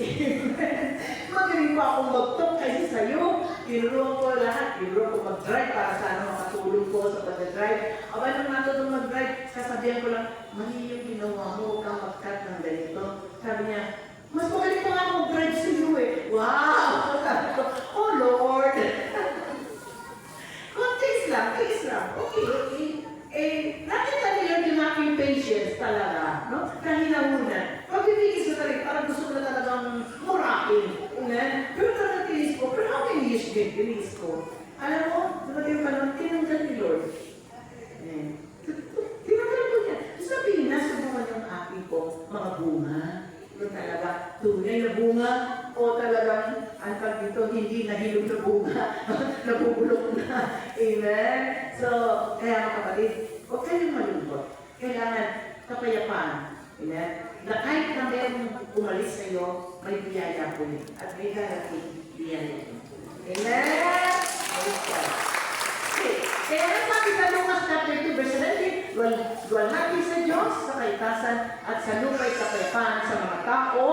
Magaling pa pa akong mag-talk kasi sa'yo. Tinuruan ko lahat. Tinuruan ko mag-drive para sana makatulong ko sa pag-drive. Aba, nung natutong mag-drive, sasabihan ko lang, mali yung ginawa mo, huwag kang mag-cut ng ganito. Sabi niya, mas magaling pa nga ako mag-drive sa iyo eh. Wow! Sabi ko, oh Lord! Tiis lang. Okay. Nakita niyo yung aking patience talaga, no? Kahinahunan. Pagbibigis ko talaga, parang gusto ko na talagang murakin. Pero talagang tinis ko. Pero how many years din tinis ko? Alam mo, dumating pa nung tinanggal ni Lord. Tinanggal ko niya. Sabihin na, subukan yung aking ko, mga bunga. Yung talaga, tunay na bunga. O talagang, ang tag dito, hindi nahilog na bunga. Nabubulok na. Amen? So, kaya mga kapatid, huwag kayong malungkot. Kailangan kapayapaan. Amen? Na kahit na mayroong umalis sa iyo, may biyaya po yun. At may darating biyaya po. Amen? Okay. Kaya sabi sa Lucas chapter 2, verse 17, luwalhati sa Diyos sa kaitasan at sa lupa'y kapayapaan sa mga tao,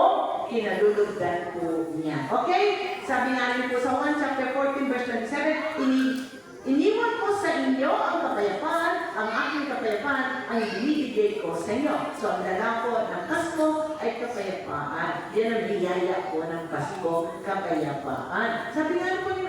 kinalulugdan po niya. Okay? Sabi nga rin po sa 1 chapter 14, verse 27, iniwan ko sa inyo ang kapayapaan, ang aking kapayapaan ang binibigay ko sa inyo. So, ang dala ko ng Pasko ay kapayapaan. Yan ang biyaya ko ng Pasko, kapayapaan. Sabi nga po niyo,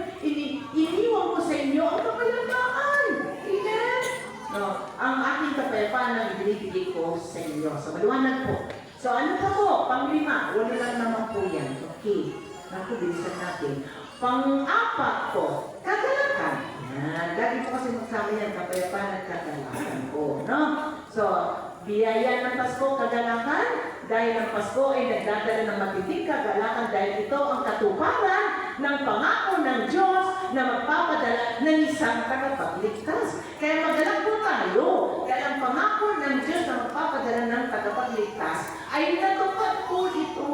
iniwan ko sa inyo ang kapayapaan. Amen? No, ang aking kapayapaan ang binibigay ko sa inyo. So, maliwanag po. So, ano pa po? Pang-5, wala lang naman po yan. Okay. Naku, bilisan natin. Pang-4 po, kagalakan. Yan. Lagi po kasi magsama yan, kapayapaan at kagalakan po. No? So, biyaya ng Pasko, kagalakan. Dahil ang Pasko ay nagdadala ng matinding kagalakan dahil ito ang katuparan ng pangako ng Diyos na magpapadala ng isang tagapagligtas. Kaya magalak po tayo. Dahil ang pangako ng Diyos na magpapadala ng tagapagligtas ay natupad po ito.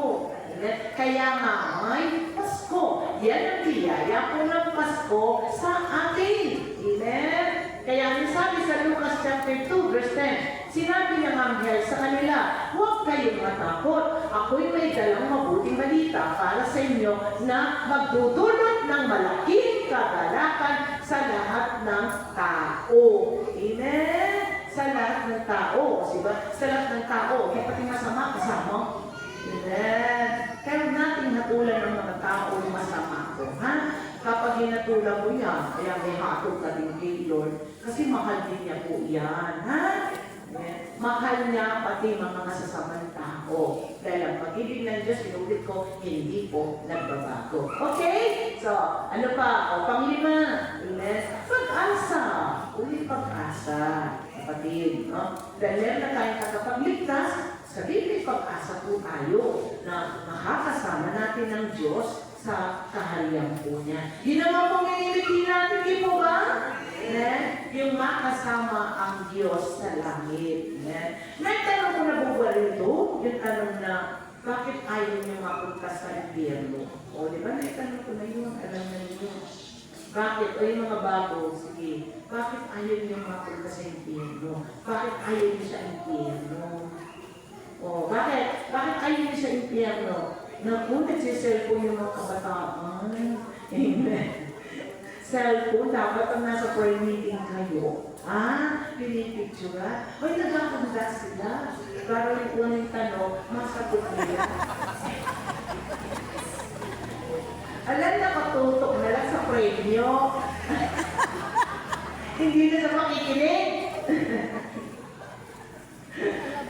Kaya nga may Pasko. Yan ang biyaya po ng Pasko sa atin. Amen? Kaya ang sabi sa Lucas chapter 2, verse 10, sinabi ng anghel sa kanila, huwag kayong matakot. Ako'y may dalang mabuting balita para sa inyo na magdudulot ng malaking kagalakan sa lahat ng tao. Amen? Sa lahat ng tao. Diba? Sa lahat ng tao. Kaya pati masama kasama. Amen? Kaya huwag natin hatulan ng mga tao yung masama ko. Ha? Kapag hinatulan mo yan, kaya may hatol ka din kay Lord. Kasi mahal din niya po yan. Ha? Mahal niya pati mga masasamang tao. Dahil ang pag-ibig ng Diyos, inulit ko, hindi po nagbabago. Okay? So, ano pa? O, pang-5. Amen? Pag-asa. Ulit pag-asa. Kapatid, no? Dahil meron na tayong tagapagligtas, sabihin may pag-asa po tayo na makakasama natin ng Diyos sa kaharian po niya. Yun naman po miniliti natin, di po ba? Yung makasama ang Diyos sa langit. Nagtanong ko na po ba rin ito? Yung tanong na, bakit ayaw niyo mapunta sa impyerno? O, di ba? Nagtanong ko na yun. Alam na yun. Bakit? O yung mga bago, sige. Bakit ayaw niyo mapunta sa impyerno? Bakit ayaw niyo sa impyerno? O, bakit? Bakit ayaw niyo sa impyerno? Naku, nagsiselfone yung mga kabataan. Amen. Cellphone, dapat ang nasa prayer meeting kayo. Pinipicture. Hoy, nagkakanda sila. Para yung unang tanong, masagot nila. Alam, nakatutok na lang sa premyo. Hindi na sa makikinig.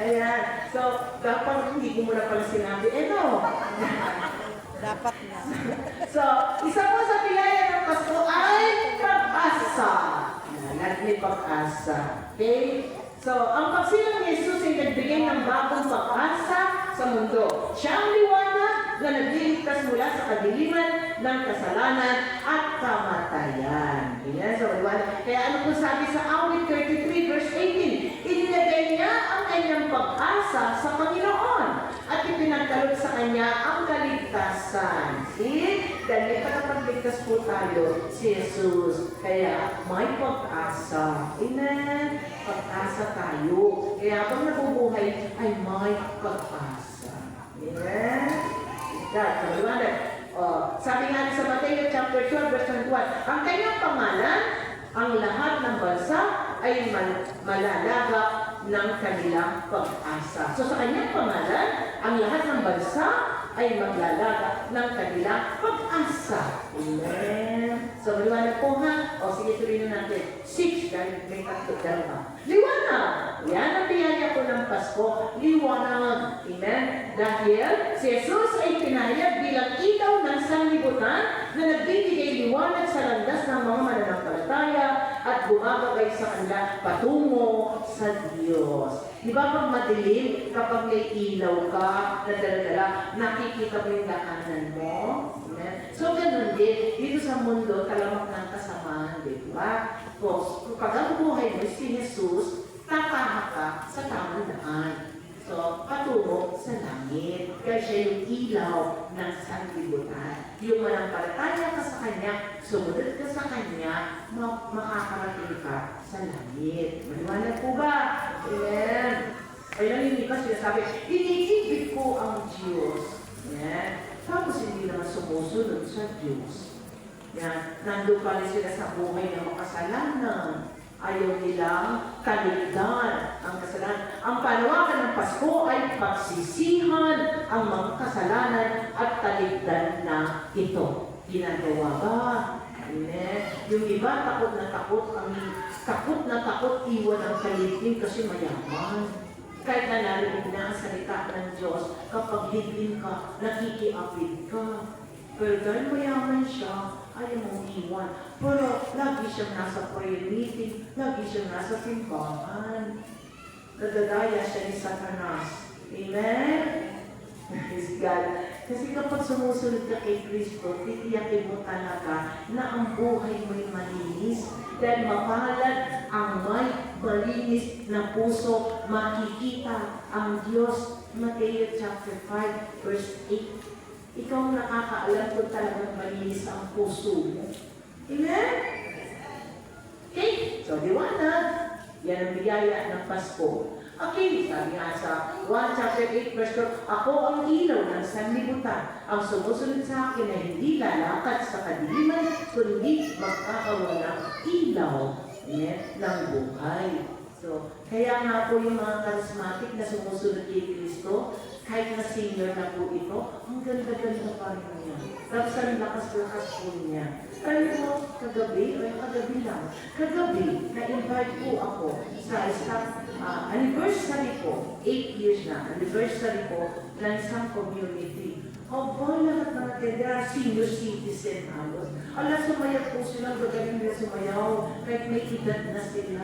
Ayan. So, dapat hindi ko muna pala sinabi. Dapat na. So, isa po sa biyaya ng Pasko ay pag-asa. May pag-asa. Okay? So, ang pagsilang ni Jesus ay nagbigay ng bagong pag-asa sa mundo. Siya ang liwanag na nagliligtas mula sa kadiliman ng kasalanan at kamatayan. Ayan, so liwanag. Kaya ano po sabi sa awit 33 verse 18? Inilagay niya ang kanyang pag-asa sa Panginoon at ipinagkaloob sa kanya ang kaligtasan. See? Dahil may tagapagligtas po tayo, si Jesus. Kaya may pag-asa. Amen? Pag-asa tayo. Kaya habang nabubuhay, ay may pag-asa. Amen? God, maliwanag. Sabi nga sa Mateo chapter 12, verse 21, ang kanyang pangalan, ang lahat ng bansa ay malalagak ng kanilang pag-asa. So sa kanyang pangalan, ang lahat ng bansa ay maglalagak ng kanilang pag-asa. Amen. So, maliwanag po ha. O, sige, tuloy na natin. 6, dahil may tatlo dalawa. Liwanag. Yan ang biyaya po ng Pasko. Liwanag. Amen. Dahil si Jesus ay pinahayag bilang ilaw ng sanlibutan na nagbibigay liwanag sa landas ng mga mananampalataya at bumabagay sa kanila patungo sa Diyos. Di ba pag madilim, kapag may ilaw ka na dala-dala, nakikita mo yung daanan mo? Amen? So, ganun din. Dito sa mundo, talamak ng kasamaan, di ba? Kapag ang buhay mo si Jesus, tataha ka sa tamang daan. So, patungo sa langit. Kaya siya yung ilaw ng sanlibutan. Yung manampalataya ka sa Kanya, sumunod ka sa Kanya, makakarating ka sa langit. Maliwanag po ba? Amen. Kaya lang yung iba sinasabi, iniibig ko ang Diyos. Amen. Tapos hindi naman sumusunod sa Diyos. Yan. Nandun pa rin sila sa buhay ng makasalanan. Ayaw nilang kaligtan ang kasalanan. Ang panawagan ng Pasko ay pagsisihan ang mga kasalanan at kaligtan na ito. Ginagawa ba? Amen. Yung iba takot na takot iwan ang kaligtin kasi mayaman. Kahit na narinig na ang salita ng Diyos, kapag higling ka, nakikiapid ka. Pero dahil mayaman siya, ayaw mong iwan. Pero lagi siyang nasa prayer meeting, lagi siyang nasa simbahan. Nadadaya siya ni Satanas. Amen? Praise God. Kasi kapag sumusunod ka kay Kristo, titiyakin mo talaga na ang buhay mo'y malinis. Dahil mapalad ang may malinis na puso, makikita ang Diyos. Mateo chapter 5, verse 8. Ikaw nakakaalam kung talagang malinis ang puso mo. Amen? Okay, so liwanag. Yan ang biyaya ng Pasko. Okay, sabi nga sa 1 chapter 8 verse 2, ako ang ilaw ng sanlibutan. Ang sumusunod sa akin ay hindi lalakad sa kadiliman, kundi magkakaroon ng ilaw ng buhay. So, kaya nga po yung mga charismatic na sumusunod kay Kristo, kahit na senior na po ito, ang ganda-ganda pa rin niya. Tapos ang lakas-lakas po niya. Kaya po, kagabi na-invite po ako sa isang anniversary po, 8 years na, anniversary po ng isang community. Lahat ng atenda, senior citizen halos. Sumayaw po silang gagaling nila sumayaw, kahit may edad na sila.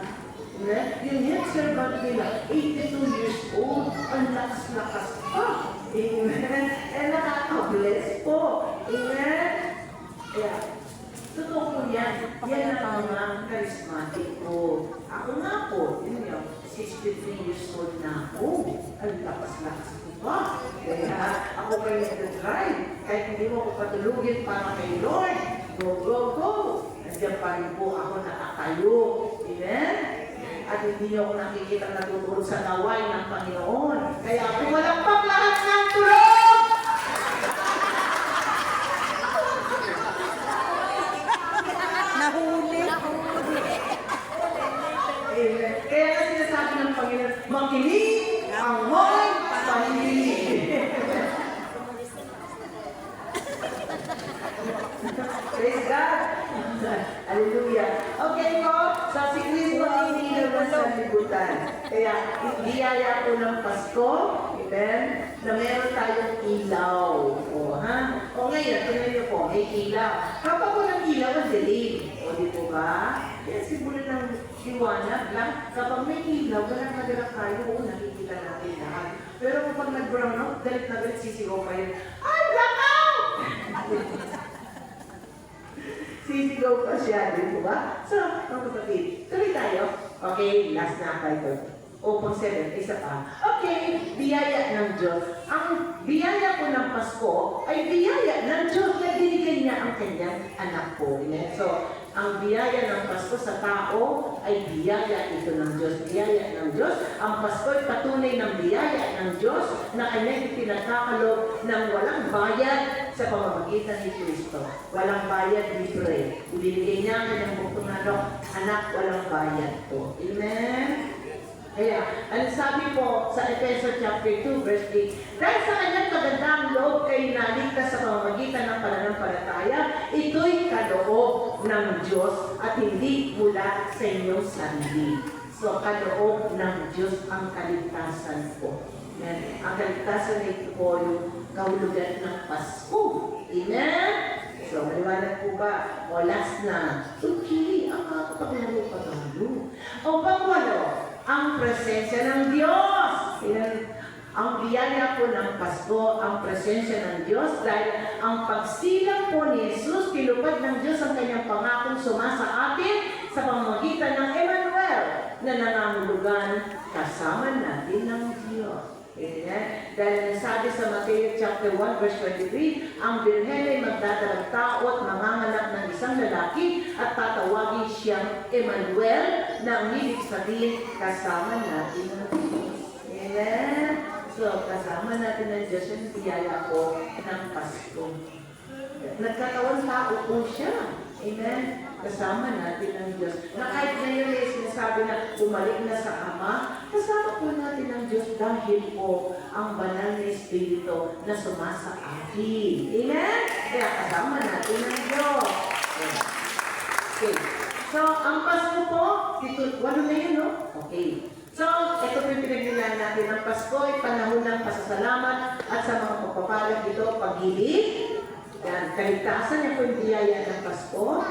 Yung head servant nila, 82 years old, ang lakas-lakas pa. Amen. Nakaka-bless po. Amen. Kaya, totoo po yan. Yan ang mga charismatic po. Ako nga po, yun yung 63 years old na ako. Ang lakas-lakas ko pa. Kaya ako kayo nag-drive. Kahit hindi mo ako patulugin para kay Lord. Go, go, go. Nandiyan pa rin po ako nakatayo. Amen? At hindi niyo ako nakikita natutulog sa naway ng Panginoon. Kaya ako walang lahat ng tulog! Nahuli. Amen. Kaya nga sinasabi ng Panginoon, makinig ang mo'y paninig. Praise God! Hallelujah! Okay po, sa si Kristo ang inilawan sa libutan. Kaya, biyaya po ng Pasko, amen, na meron tayong ilaw. Ngayon, tingnan niyo po, may ilaw. Kapag walang ilaw, ang dilim. Di po ba? Kaya simulan ng liwanag lang. Kapag may ilaw, walang nagalang tayo, nakikita natin lahat. Pero kapag nag-brown out, galit na galit, sisigaw pa yun, ay, blackout! Sisigaw pa siya, di po ba? So, mga kapatid, tuloy tayo. Okay, last na tayo. O pang 7, isa pa. Okay, biyaya ng Diyos. Ang biyaya po ng Pasko ay biyaya ng Diyos na binigay niya ang kanyang anak po. So, Ang biyaya ng Pasko sa tao ay biyaya ito ng Diyos. Biyaya ng Diyos. Ang Pasko ay patunay ng biyaya ng Diyos na kanyang pinagkakalob ng walang bayad sa pamamagitan ni Kristo. Walang bayad, libre. Ibigay niya ang kanyang buktong anak, walang bayad po. Amen? Kaya, ang sabi po sa Efeso chapter 2, verse 8, dahil sa kanyang magandang loob kayo naligtas sa pamamagitan ng pananampalataya, ito'y kaloob ng Diyos at hindi mula sa inyong sarili. So, kaloob ng Diyos ang kaligtasan po. Amen. Ang kaligtasan na ito po yung kahulugan ng Pasko. Amen? So, maliwanag po ba? O last na. Okay, ang paglaro pa tayo. O pangwalo, ang presensya ng Diyos. Ayan. Ang biyaya po ng Pasko, ang presensya ng Diyos dahil ang pagsilang po ni Jesus, tinupad ng Diyos ang kanyang pangakong sumasa atin sa pamamagitan ng Emmanuel na nangangulugan kasama natin ng Diyos. Amen. Dahil sabi sa Matthew chapter 1 verse 23, ang birhen ay magdadalang tao at manganganak ng isang lalaki at tatawagin siyang Emmanuel na ang ibig sabihin kasama natin ng Diyos. Amen. So, kasama natin ng Diyos yung biyaya po ng Pasko. Nagkatawan tao po siya. Amen. Kasama natin ng Diyos. Na kahit ngayon ay sinasabi na bumalik na sa Ama, kasama po natin ng Diyos dahil po ang banal na Espiritu na sumasa atin. Amen? Kaya kasama natin ng Diyos. Okay. So, ang Pasko po, walo na yun, no? Okay. So, ito po yung pinagnilaan natin. Ang Pasko ay panahon ng pasasalamat at sa mga pagpapalag ito, pag-ibig. Yan, kaligtasan, yan po yung biyaya ng Pasko.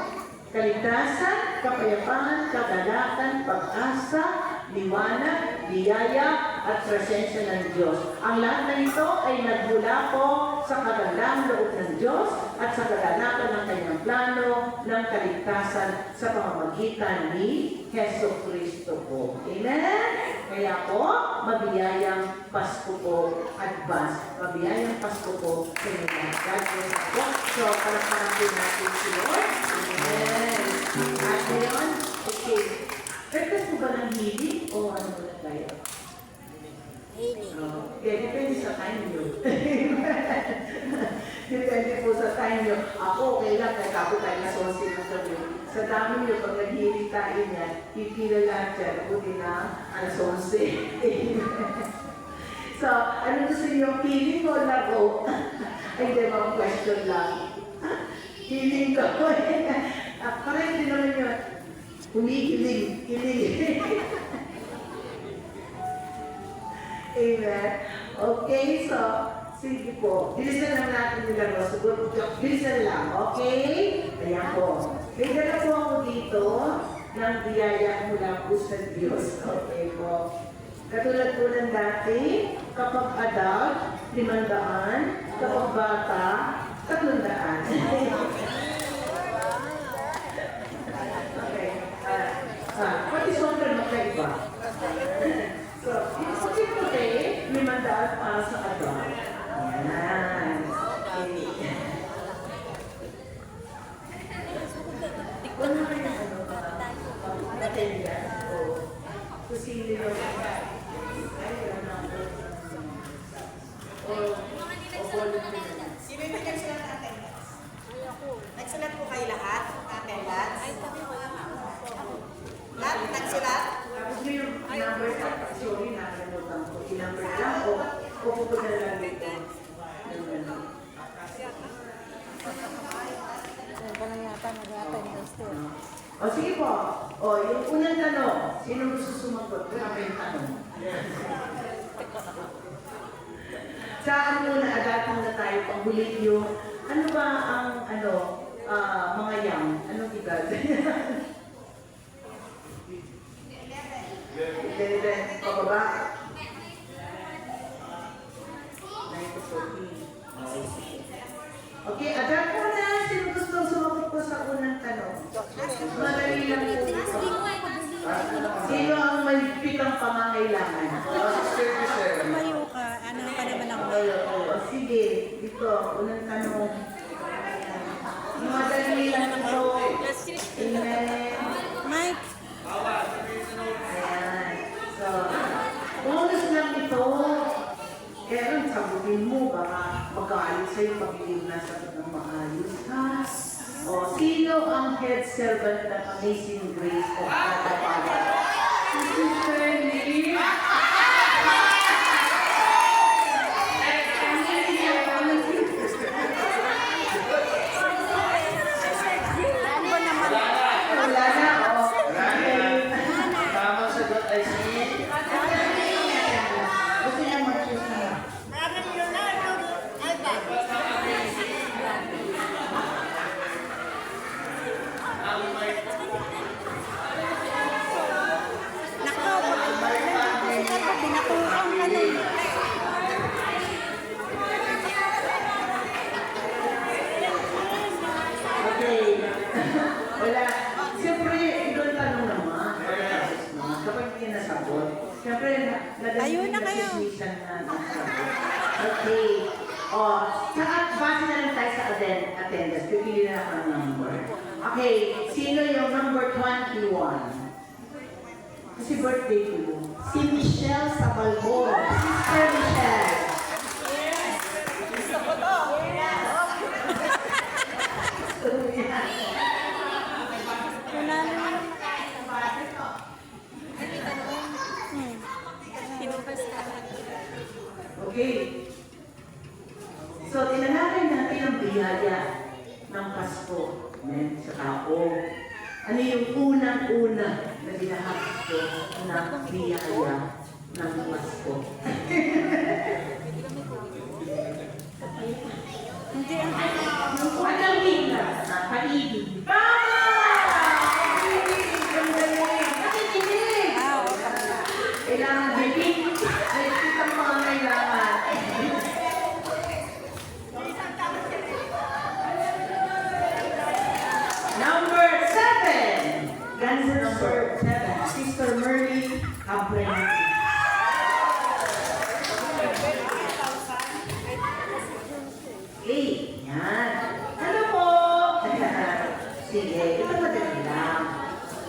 Kaligtasan, kapayapaan, kagalakan, pag-asa, liwanag, biyaya, at presensya ng Diyos. Ang lahat na ito ay nagmula po sa kagandang loob ng Diyos at sa kaganapan ng kanyang plano ng kaligtasan sa pamamagitan ni Heso Kristo po. Amen? Kaya po, mabiyayang Pasko po, advance. Mabiyayang Pasko po sa inyo. God bless po. So, palakpakan po natin si Lord. Amen. At ngayon, okay. Request po ba ng healing o ano muna tayo? Healing. Okay, depende sa time nyo. Depende po sa time nyo. Ako, okay lang, kahit ako tayo na sonsin na sabi. Sa dami nyo, pag nag-healing tayo niya, pipila lahat dyan. Ako din na, alas 11. So, ano gusto nyo? Healing o laro? Ay, di ba, question lang. Healing ko. Parang din naman yun. Humihiling. Hiling. Amen. Okay, so, sige po. Bilisan lang natin nila, no? Siguro, bilisan lang, okay? Ayan po. May dala po ako dito ng biyaya mula po sa Diyos. Okay po. Katulad po ng dati, kapag adult, 500, kapag bata, 300. Pati sobrang magkaiba. So, okay po kayo, 500 para sa adult. Ayan. Okay. Wala ka yung ano ka? Material. O, kusili yung ay, wala po. O, volunteer. Sino yung nagsulat ng attendance? Nagsulat po kayo lahat? Attendance? Lahat nagsulat? Tapos mo yung number sa sorry, nakalimutan ko. I-number lang o pupunta na lang dito. O sige po. O, yung unang tanong, sino gusto sumagot? Grabe yung tanong. Sa ano muna, adatang na tayo, panghuli yung, ano ba ang, mga yang? Anong edad? 11, pababa? 9 to 14. Okay, adat mo na. Sino gusto sumagot po sa unang tanong? Madali lang po ito. Sino ang malipit ang pangangailangan? Tumayo ka. Ano ka naman ako? Sige, dito, unang tanong. Madali lang po. Amen. ang head servant ng Amazing Grace of Catapala? Si Sister Lee. Wala na, oh. Tamang sagot ay si... Gusto niya mag-choose na. Pinakulang ka na eh. Okay. Wala. Siyempre, ibang tanong naman. Kapag hindi nasagot, siyempre, Ayun na kayo. decision na nasagot. Okay. O, saka base na lang tayo sa attendance. Pipili na ako ng number. Okay. Sino yung number 21? Kasi birthday ko yun. Si Michelle Sabalbon. Sister Michelle. Okay. So, tinanakay natin ang biyaya ng Pasko sa tao. Ano yung unang-una na binahagi ko ng biyaya ng Pasko? Hindi ang Anong bigla? Paibig. Tama! Ang galing. Pakikinig. Kailangan bibig. Ay, ang mga kailangan. Number 7. Ganun number 7. Sister Merly Abreu. Yan. Ano po? Sige, ito madali lang.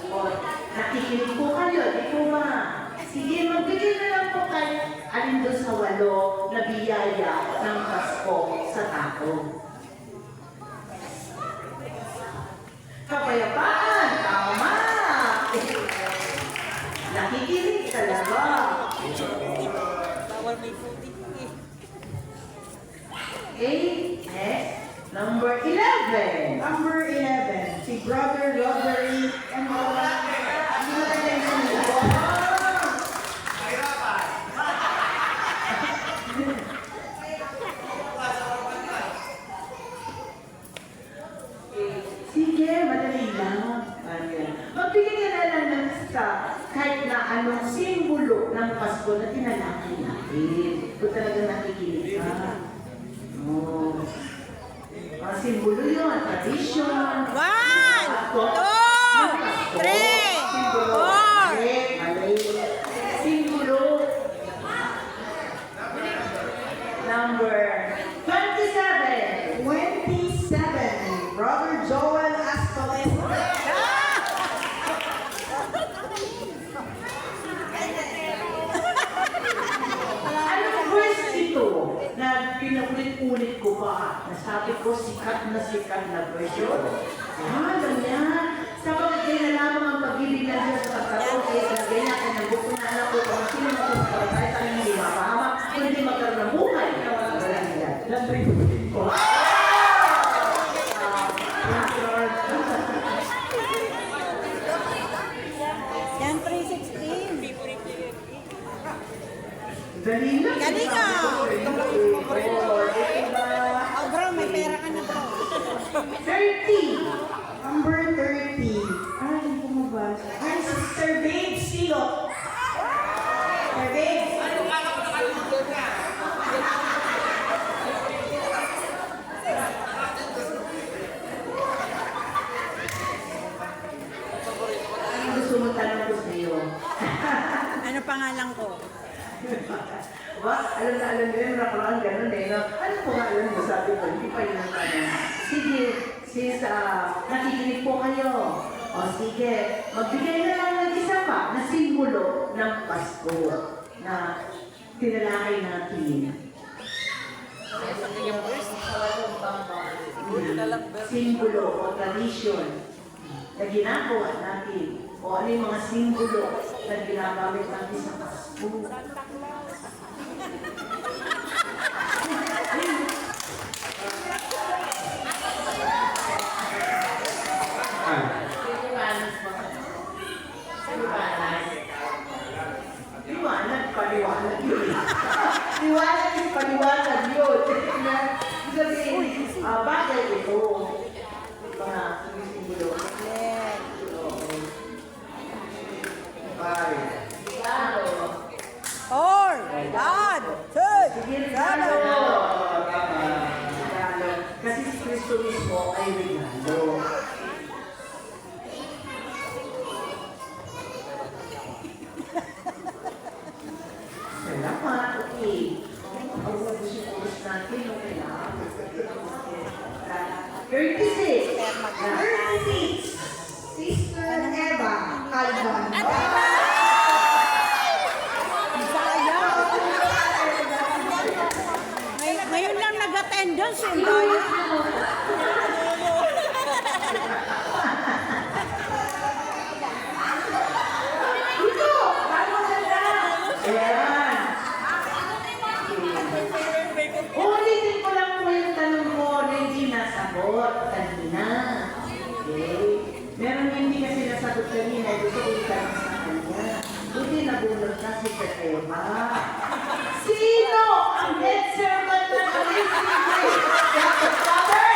O, nakikinig po kayo, di po ba? Sige, magbigay na lang po kayo alin doon sa 8 na biyaya ng Pasko sa tao. Kapayapaan, tama! Nakikinig talaga. bawal may putik eh. Next, number 11. Number 11, si Brother Roderick and Sige, madali lang. Ayan. Magbigay ka na lang ng sa kahit na anong simbolo ng Pasko na tinalakay natin. Kung talaga nakikinig ka. Oh. Ang simbolo yun, tradition. 1, 2, 3, 4. Mali. Simbolo. Number 27. 27, Brother Joel Ascoles. Anong verse ito na pinulit-ulit ko pa? Nasabi ko, sikat na verse yun. Ganyan. Sapagkat kayo na lamang ang pag-ibig ng Diyos sa pagkaroon, kaya talagay na kayo ng buko na anak ko, kung sino mo kung kapatay, tayo hindi mapahama, kundi magkaroon ng buhay. Wala nila. Yan, 316. Dali lang. Galing ka. Oh, Oh bro, may pera ka na bro. 30. Number 30. Ay, hindi ko mabasa. Ay, Sister Babe Silo. Sister Babe. Ano gusto mo tanong ko sa iyo? Ano pangalan ko? Alam na alam nyo, nakaraan ganun eh. No? Ano po nga alam mo? Sabi ko, hindi pa yun ang tanong. Sige, sis, nakikinig po kayo. O sige, magbigay na lang ng isa pa na simbolo ng Pasko na tinalakay natin. Simbolo o tradition na ginagawa natin o ano yung mga simbolo na ginagamit natin sa Pasko. Paliwanag yun. Liwanag yung paliwanag yun. Sabihin, bagay ito. Mga simbolo. Pare. Or, God, Third, Sige, regalo. Tama. Regalo. Kasi si Kristo mismo ay regalo. Salamat. Okay. Ang ubusin-ubus natin, okay lang. 36. 36. Sister Eva Calvan. Ngayon lang nag-attendance yung daya. Dito! Bago ganda! Ayan. Ulitin ko lang po yung tanong ko na hindi nasagot kanina. Okay? Meron hindi kasi nasagot kanina, gusto ko itanong sa kanya. Buti nabulot na si Sir Eva. Sino ang head servant ng Amazing Grace? Father?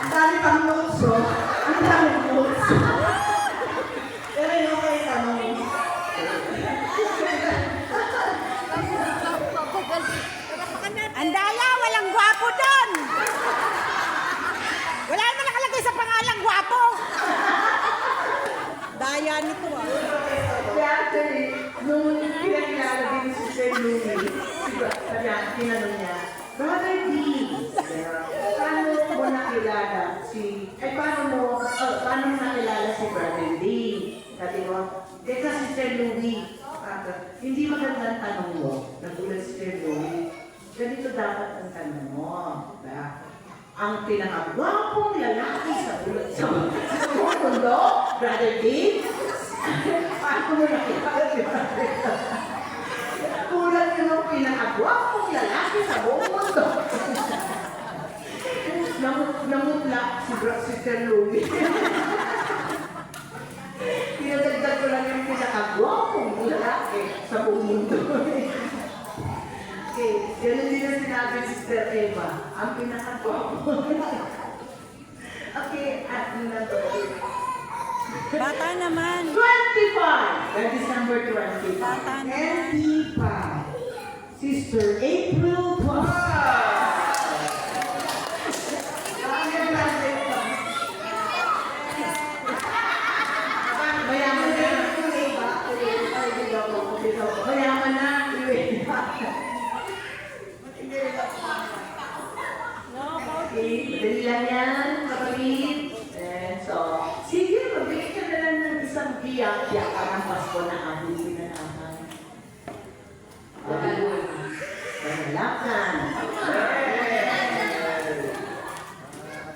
Ang dami pang notes, oh. Ang dami notes. Pero yung kayo tanong. Ang daya, walang gwapo doon. Wala naman nakalagay sa pangalang gwapo. Daya nito ah. Kaya actually, nung pinakilala din si Sir Louie, tinanong niya, Brother D, paano mo nakilala paano mo nakilala si Brother D? Sabi ko, kasi Sir Louie, hindi magandang tanong mo, nagulat si Sir Louie, ganito dapat ang tanong mo, diba? Ang pinakagwapong lalaki sa buong mundo, Brother D, paano mo nakilala si Brother D? Kulang yun ang pinakagwapong lalaki sa buong mundo. Namutla si Sir Louie. Pinadagdag ko lang yung pinakagwapong lalaki sa buong mundo. Okay, ganun din ang sinabi si Sister Eva. Ang pinakagwapong. Okay, at yun na to. Bata naman. 25! That is number 25. Bata naman. 25. Sister April Tuas. Mayaman na. Mayaman na. Okay, madali lang yan, kapatid. And so, sige, magbigay ka na lang ng isang biyak para ng Pasko na ating pinanahan. Panalakan.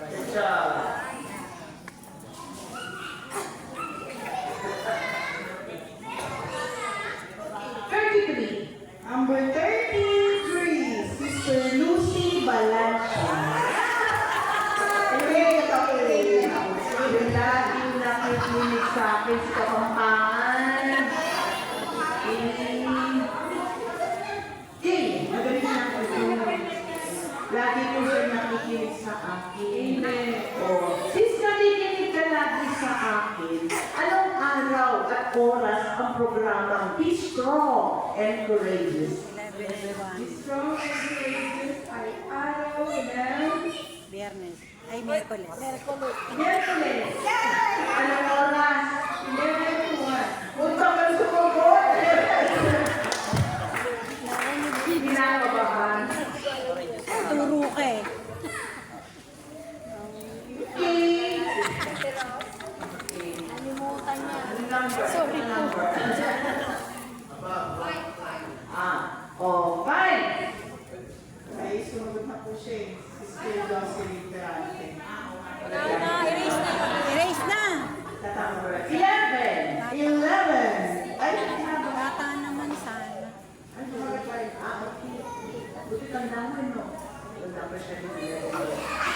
Good job. Number 33, Sister Lucy Balancha. Lagi nakikinig sa akin sa Kapampangan. Magaling na ako. Lagi ko siya nakikinig sa akin. Since nakikinig ka lagi sa akin, anong araw at oras ang programang Be Strong and Courageous? Be strong and courageous ay araw ng Biyernes. Ay, Miyerkules. Miyerkules. Anong oras? 11:01. Punta ka sa sumagot. Pinakabahan. Turo ka eh. Okay. Nalimutan niya. Sorry po. Oh, fine. Ay, sumunod na po siya eh. Sister Jocelyn Perante. Erase na. Tatama ba? 11. 11. Ay, haba. Bata naman sana. Ay, okay. Okay. Buti tandaan mo. Wala pa siya dito.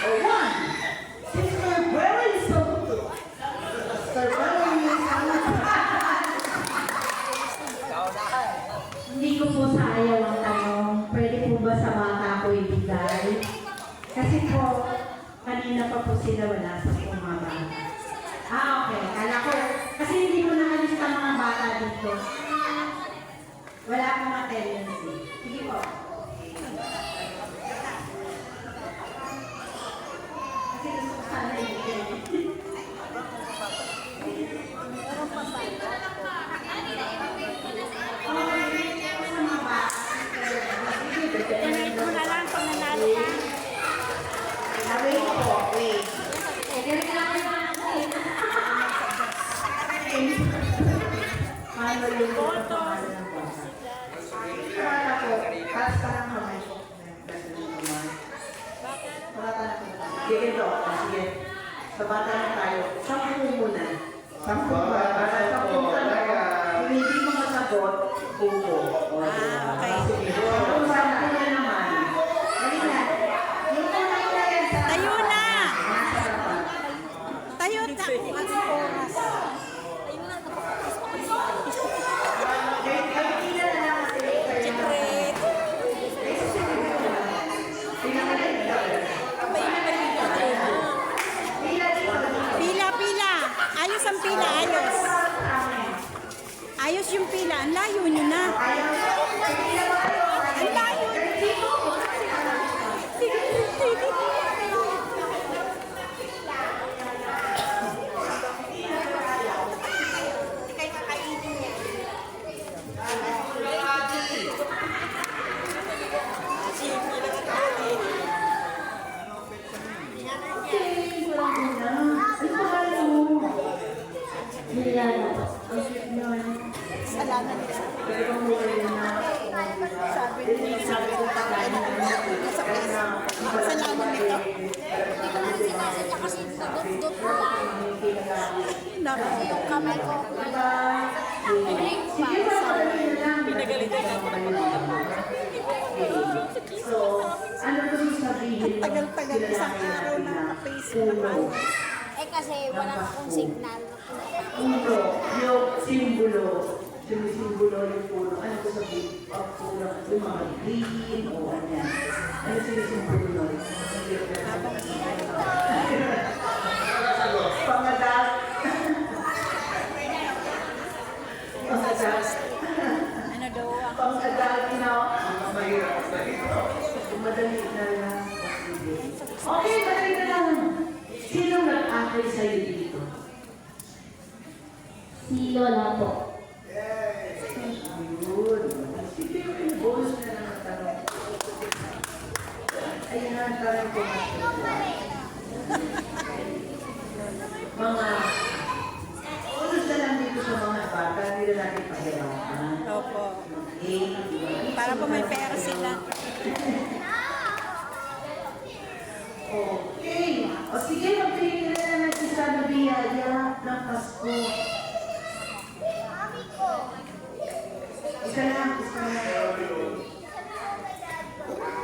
Oh, 1. Sister Belly Soto. Sister Belly Soto. Hindi ko po sa ayaw ang tanong, pwede po ba sa bata ko ibigay? Kasi po, kanina pa po sila wala sa pumaba. Okay. Kala ko, kasi hindi mo nakalis ang mga bata dito. Wala akong attendance. Sige po. Kasi gusto ko sana ibigay. Donate mo na lang kung nanalo ka. Wait po, wait. Paano yung pangalan ng bata? Wala po. Taas pa ng kamay po. Wala pa na po. Sige ito. Sige. Sa bata na tayo. 10 muna. Sampo ba? Para 10 talaga. Kung hindi mo masagot, upo. O, diba? Okay. Sige. Kung 10 na naman, Halina. Yung unang yan sa... Tayo na. nasa dapat. Tayo na. Kaya na lang kasi kaya Secret. Pila, pila. Ayos ang pila, ayos. Ayos yung pila. Ang layo nyo na. Ang layo. Okay, walang una. Ano pangalan mo? Nilala po. Ang cute yun. Salamat nila. Pero kung muli na, Sabi ko tayo na. Sa place. Salamat nito. Naku. Kamay ko. sige ba, madali na lang. So, ano ko yung sabihin? Tagal-tagal, Sila isang lang araw na na Facebook naman. uno. Eh kasi wala akong signal. Uno, yung simbolo. Sinisimbolo yung puno. Ano ko sabihin? Ang puno, yung mga green o ano yan. Ano sinisimbolo nun? Pangadat. Pangadat. Ano daw ang Pang-adult na. Madali na lang. Okay, madali na lang. Sino nag-akay sa'yo dito? Si Lola po. Ayun. Sige, yung bonus na lang ang tanong. Ayun ang tanong ko na. Mga bonus na lang dito sa mga bata, hindi na natin pahirapan. Opo. Okay? Para po may pera sila. Okay. O sige, magpili na naman si Sana Biyaya ng Pasko. Isa lang, isa lang.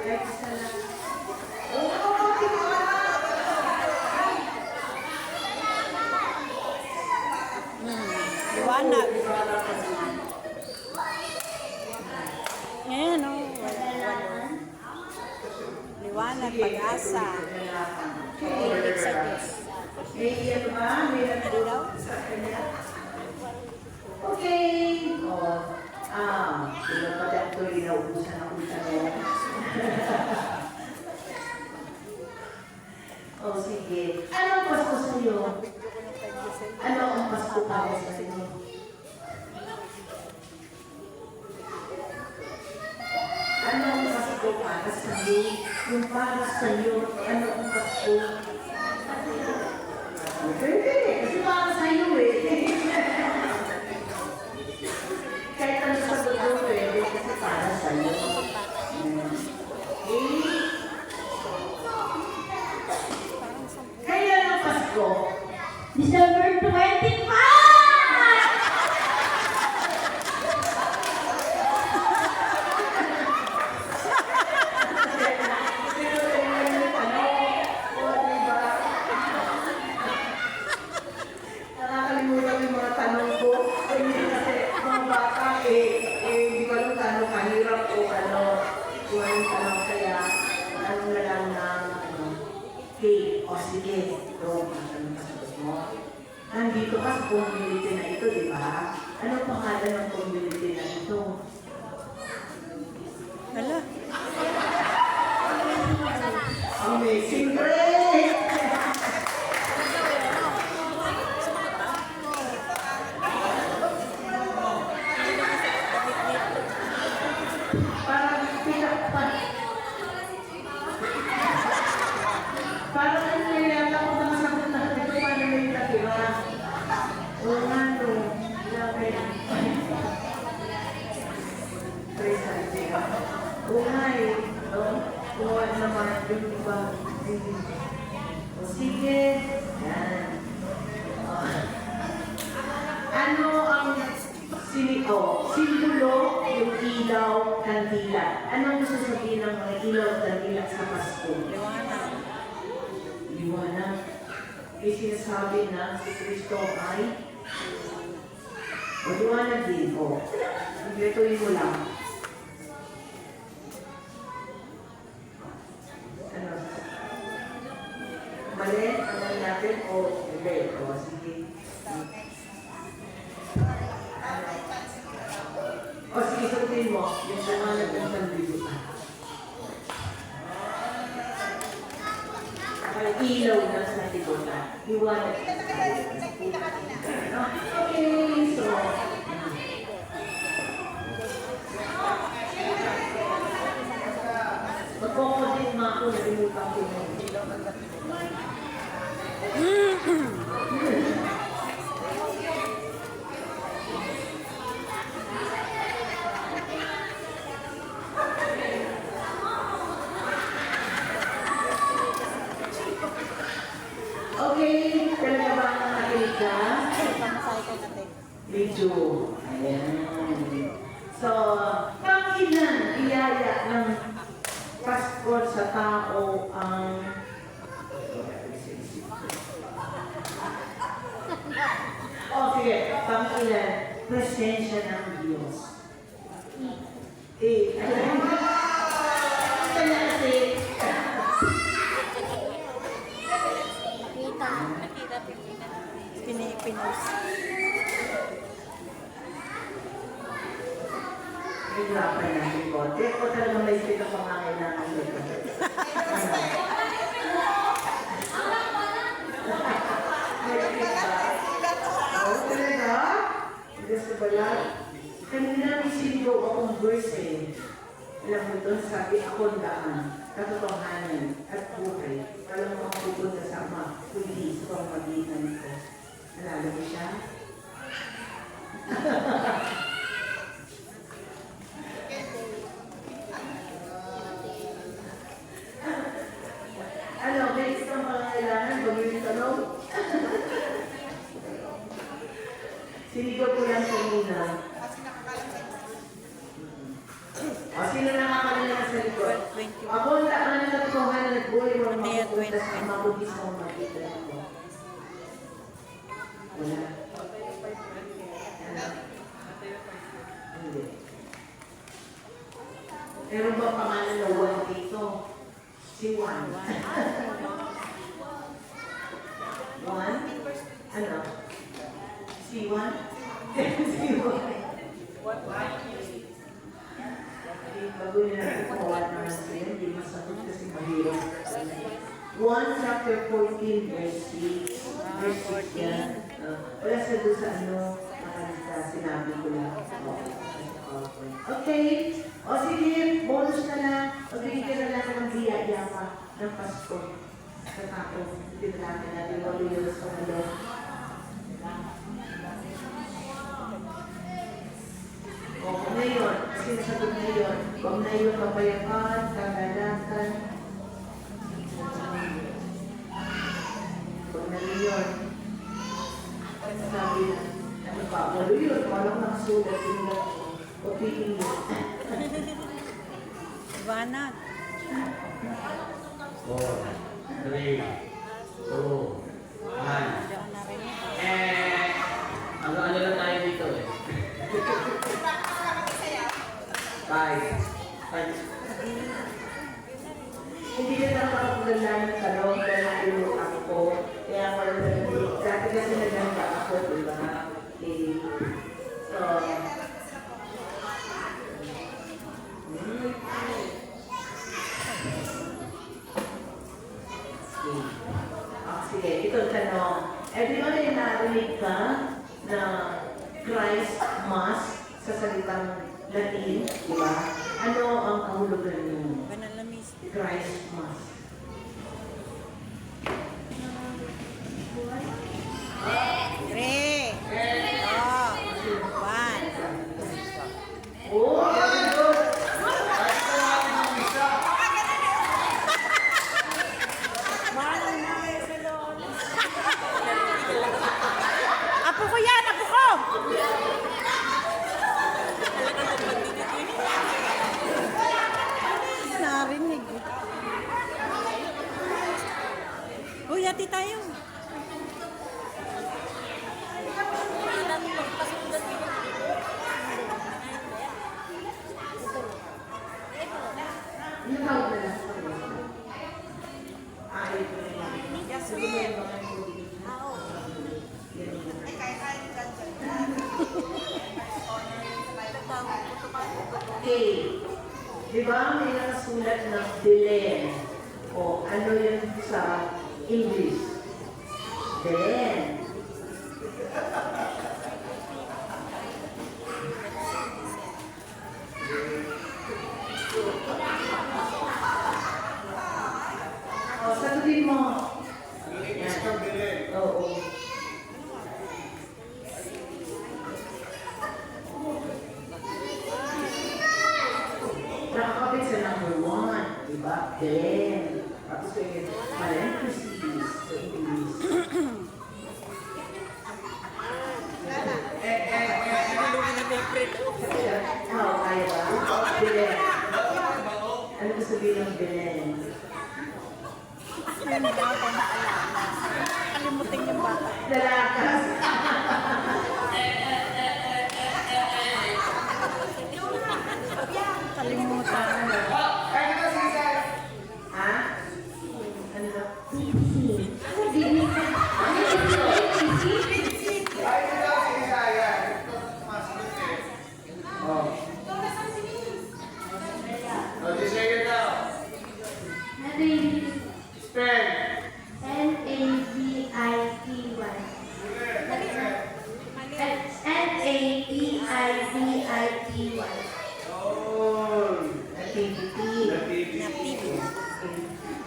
Kahit isa lang. Liwanag. Ayan o. Liwanag, pag-asa. Pag-ibig sa Diyos. May ano ba? May ano daw? sa kanya? Okay. Sila pa dyan tuloy na ubusan ako ng tanong. Sige. Ano ang Pasko sa'yo? Ano ang Pasko para sa'yo? Ano ang Pasko para sa'yo? Yung para sa'yo, ano ang Pasko? Pwede, kasi para sa'yo eh. Kahit ano sa gusto, pwede kasi para nandito ka sa community na ito, di ba? Ano pangalan ng community na ito? Hala. Amazing Grace! Parang parang ang nangyayala ko na masagot na ito paano na yung natira. Oo nga no. Grabe. Praise the Lord. Oo nga eh. No? Kuha naman yung iba. O sige. Yan. Ano ang simbolo yung ilaw, kandila? Anong gusto sabihin ng mga ilaw at kandila sa Pasko? Liwanag. May sinasabi na si Kristo ay maliwanag din. O, ituloy mo lang. Ano? Mali? Ano natin? O, hindi. O, sige. O, sige, sabihin mo. Yung liwanag ng sanlibutan. Ilaw na sa libutan. Liwanag. Okay, so. Magkukulit nga ako, nalimutan ko yung okay, talaga ba ang nakinig ka? Medyo. Ayan. So, pangilan iyaya ng Pasko sa tao ang sige, pangilan presensya ng Diyos. Ayan. Kaya kasi Pinos. hirapan natin konti. O talagang may sila pangangailangan nito. Oo, talaga? Hindi sa balat. Kanina may sinigaw akong verse eh. Alam mo doon, sabi ako daan, katotohanan at buhay. Walang makapupunta sa ama, kundi sa pamagitan ko. Alala mo siya? Ano, may isang pangangailangan, gawin tanong? Sinigaw ko yan kanina. O, sino nakakalimutan sa likod? Ako ang taan ng katotohanan at buhay mo mapupunta sa ama, kundi sa pamagitan ko. Wala. Ano? Hindi. Meron ba pangalan na Juan dito? Si Juan. Juan? Ano? Si Juan? Si Juan. Bago niya natin kumawa naman siya, hindi masagot kasi mahirap. 1 chapter 14 verse 6. Verse 6 yan. Wala siya doon sa ano, sinabi ko lang. Okay. O sige, bonus na lang. Magbigay ka na lang ng biyaya pa ng Pasko. Sa tao, tinalaman natin walo yun sa ano. O kung ngayon, sinasagot ngayon, kung na yung kapayapan, kagalakan, kung na yun, sabi na, ano pa, walo yun, walang nakasulat, sinulat ko, o picking yun. Iwanag. 4, 3, 2, 1. Ano lang tayo dito eh. 5. Hindi ka nakakaganda ng talong dahil nalimutan ko. Kaya wala na dati kasi naganda ito tanong. Di ba may narinig ka na Christ Mass sa salitang Latin, di ba? Ano ang kahulugan ng Banal na miss. Christ Mass? Three. Two. One. Oh, very good. Apo ko yan! Apo ko! Narinig. Uy, hati tayo. Ano tawag na lang? Ay, ito na lang. Yasmin! Okay. Di ba may nakasulat ng Belen? O ano yun sa English? Belen. O, sagutin mo. Yan. Oo. Nakakapit sa number 1, di ba? Belen. Tapos yung parentheses sa English. Kaya ba? Belen. Ano ko sabihin ng Belen? Kalimutin yung bata. Dalakas. Kalimutan. Ha? Ano ba? Oh. Activity.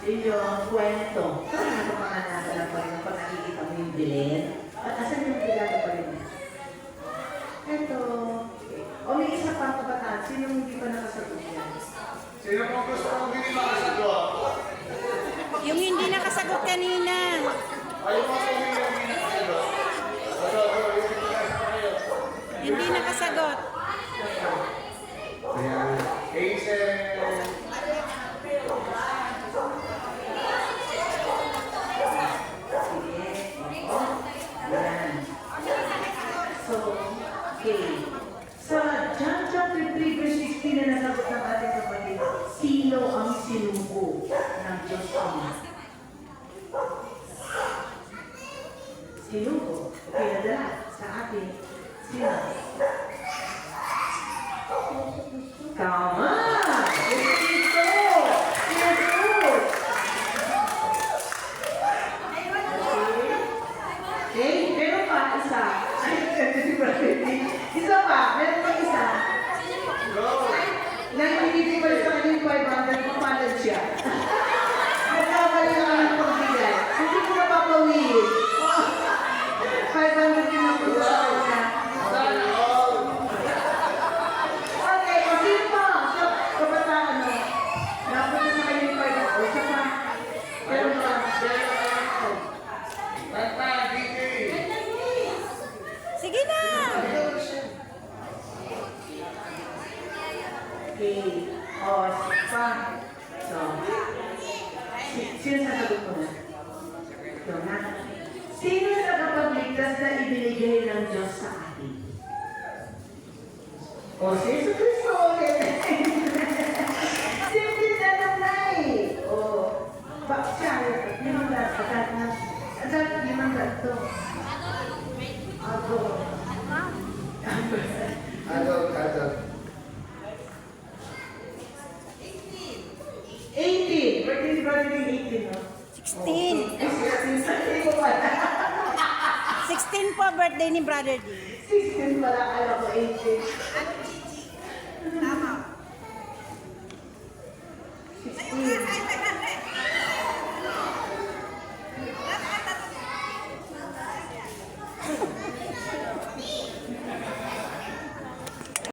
Yun yung kwento. Parang nakapanganasa na pa rin pag nakikita mo yung Belen. At asan yung pilato pa rin? Ito. O may isa pang kabataan. Sino hindi pa nakasagot yan? Sino po gusto kong hindi makasagot? Yung hindi nakasagot kanina. Ayaw mo sabihin yung hindi nakasagot? Hindi nakasagot. Ayan. Hazel. Sige. Yan. So, okay. Sa John chapter 3 verse 16 na nasagot ng ating kapatid, sino ang sinugo ng Diyos Ama? Sinugo. Okay, nadala sa atin. Sino? Tama! Ito! Jesus! Okay, meron pa isa. Ay, isa pa, meron pa isa. Nang hindi pa sa kanyang 500, papalag siya. Nagkamali ka ng pagbigay. Hindi ko napapawiin. 500 din ang puso sa kanya. Okay, o sino pa? Sa kabataan, no? Napunta sa kanyang 500. O, isa pa. Meron pa. Tata, DJ. Sige na! Okay. O, pa. So, sino sasagot ko na? Ito na. Sino sa kapagligtas na ibinigay ng Diyos sa atin? O, si Jesus Cristo. Simple na nanay. O, siya. Limang lahat. Agad limang lahat to. Ako. Adult. 18. Birthday ni 18, no? 16. Ay, 16. Sabi ko pa. 16 po birthday ni Brother D. 16 pala, alam ko 18. Tama. 16.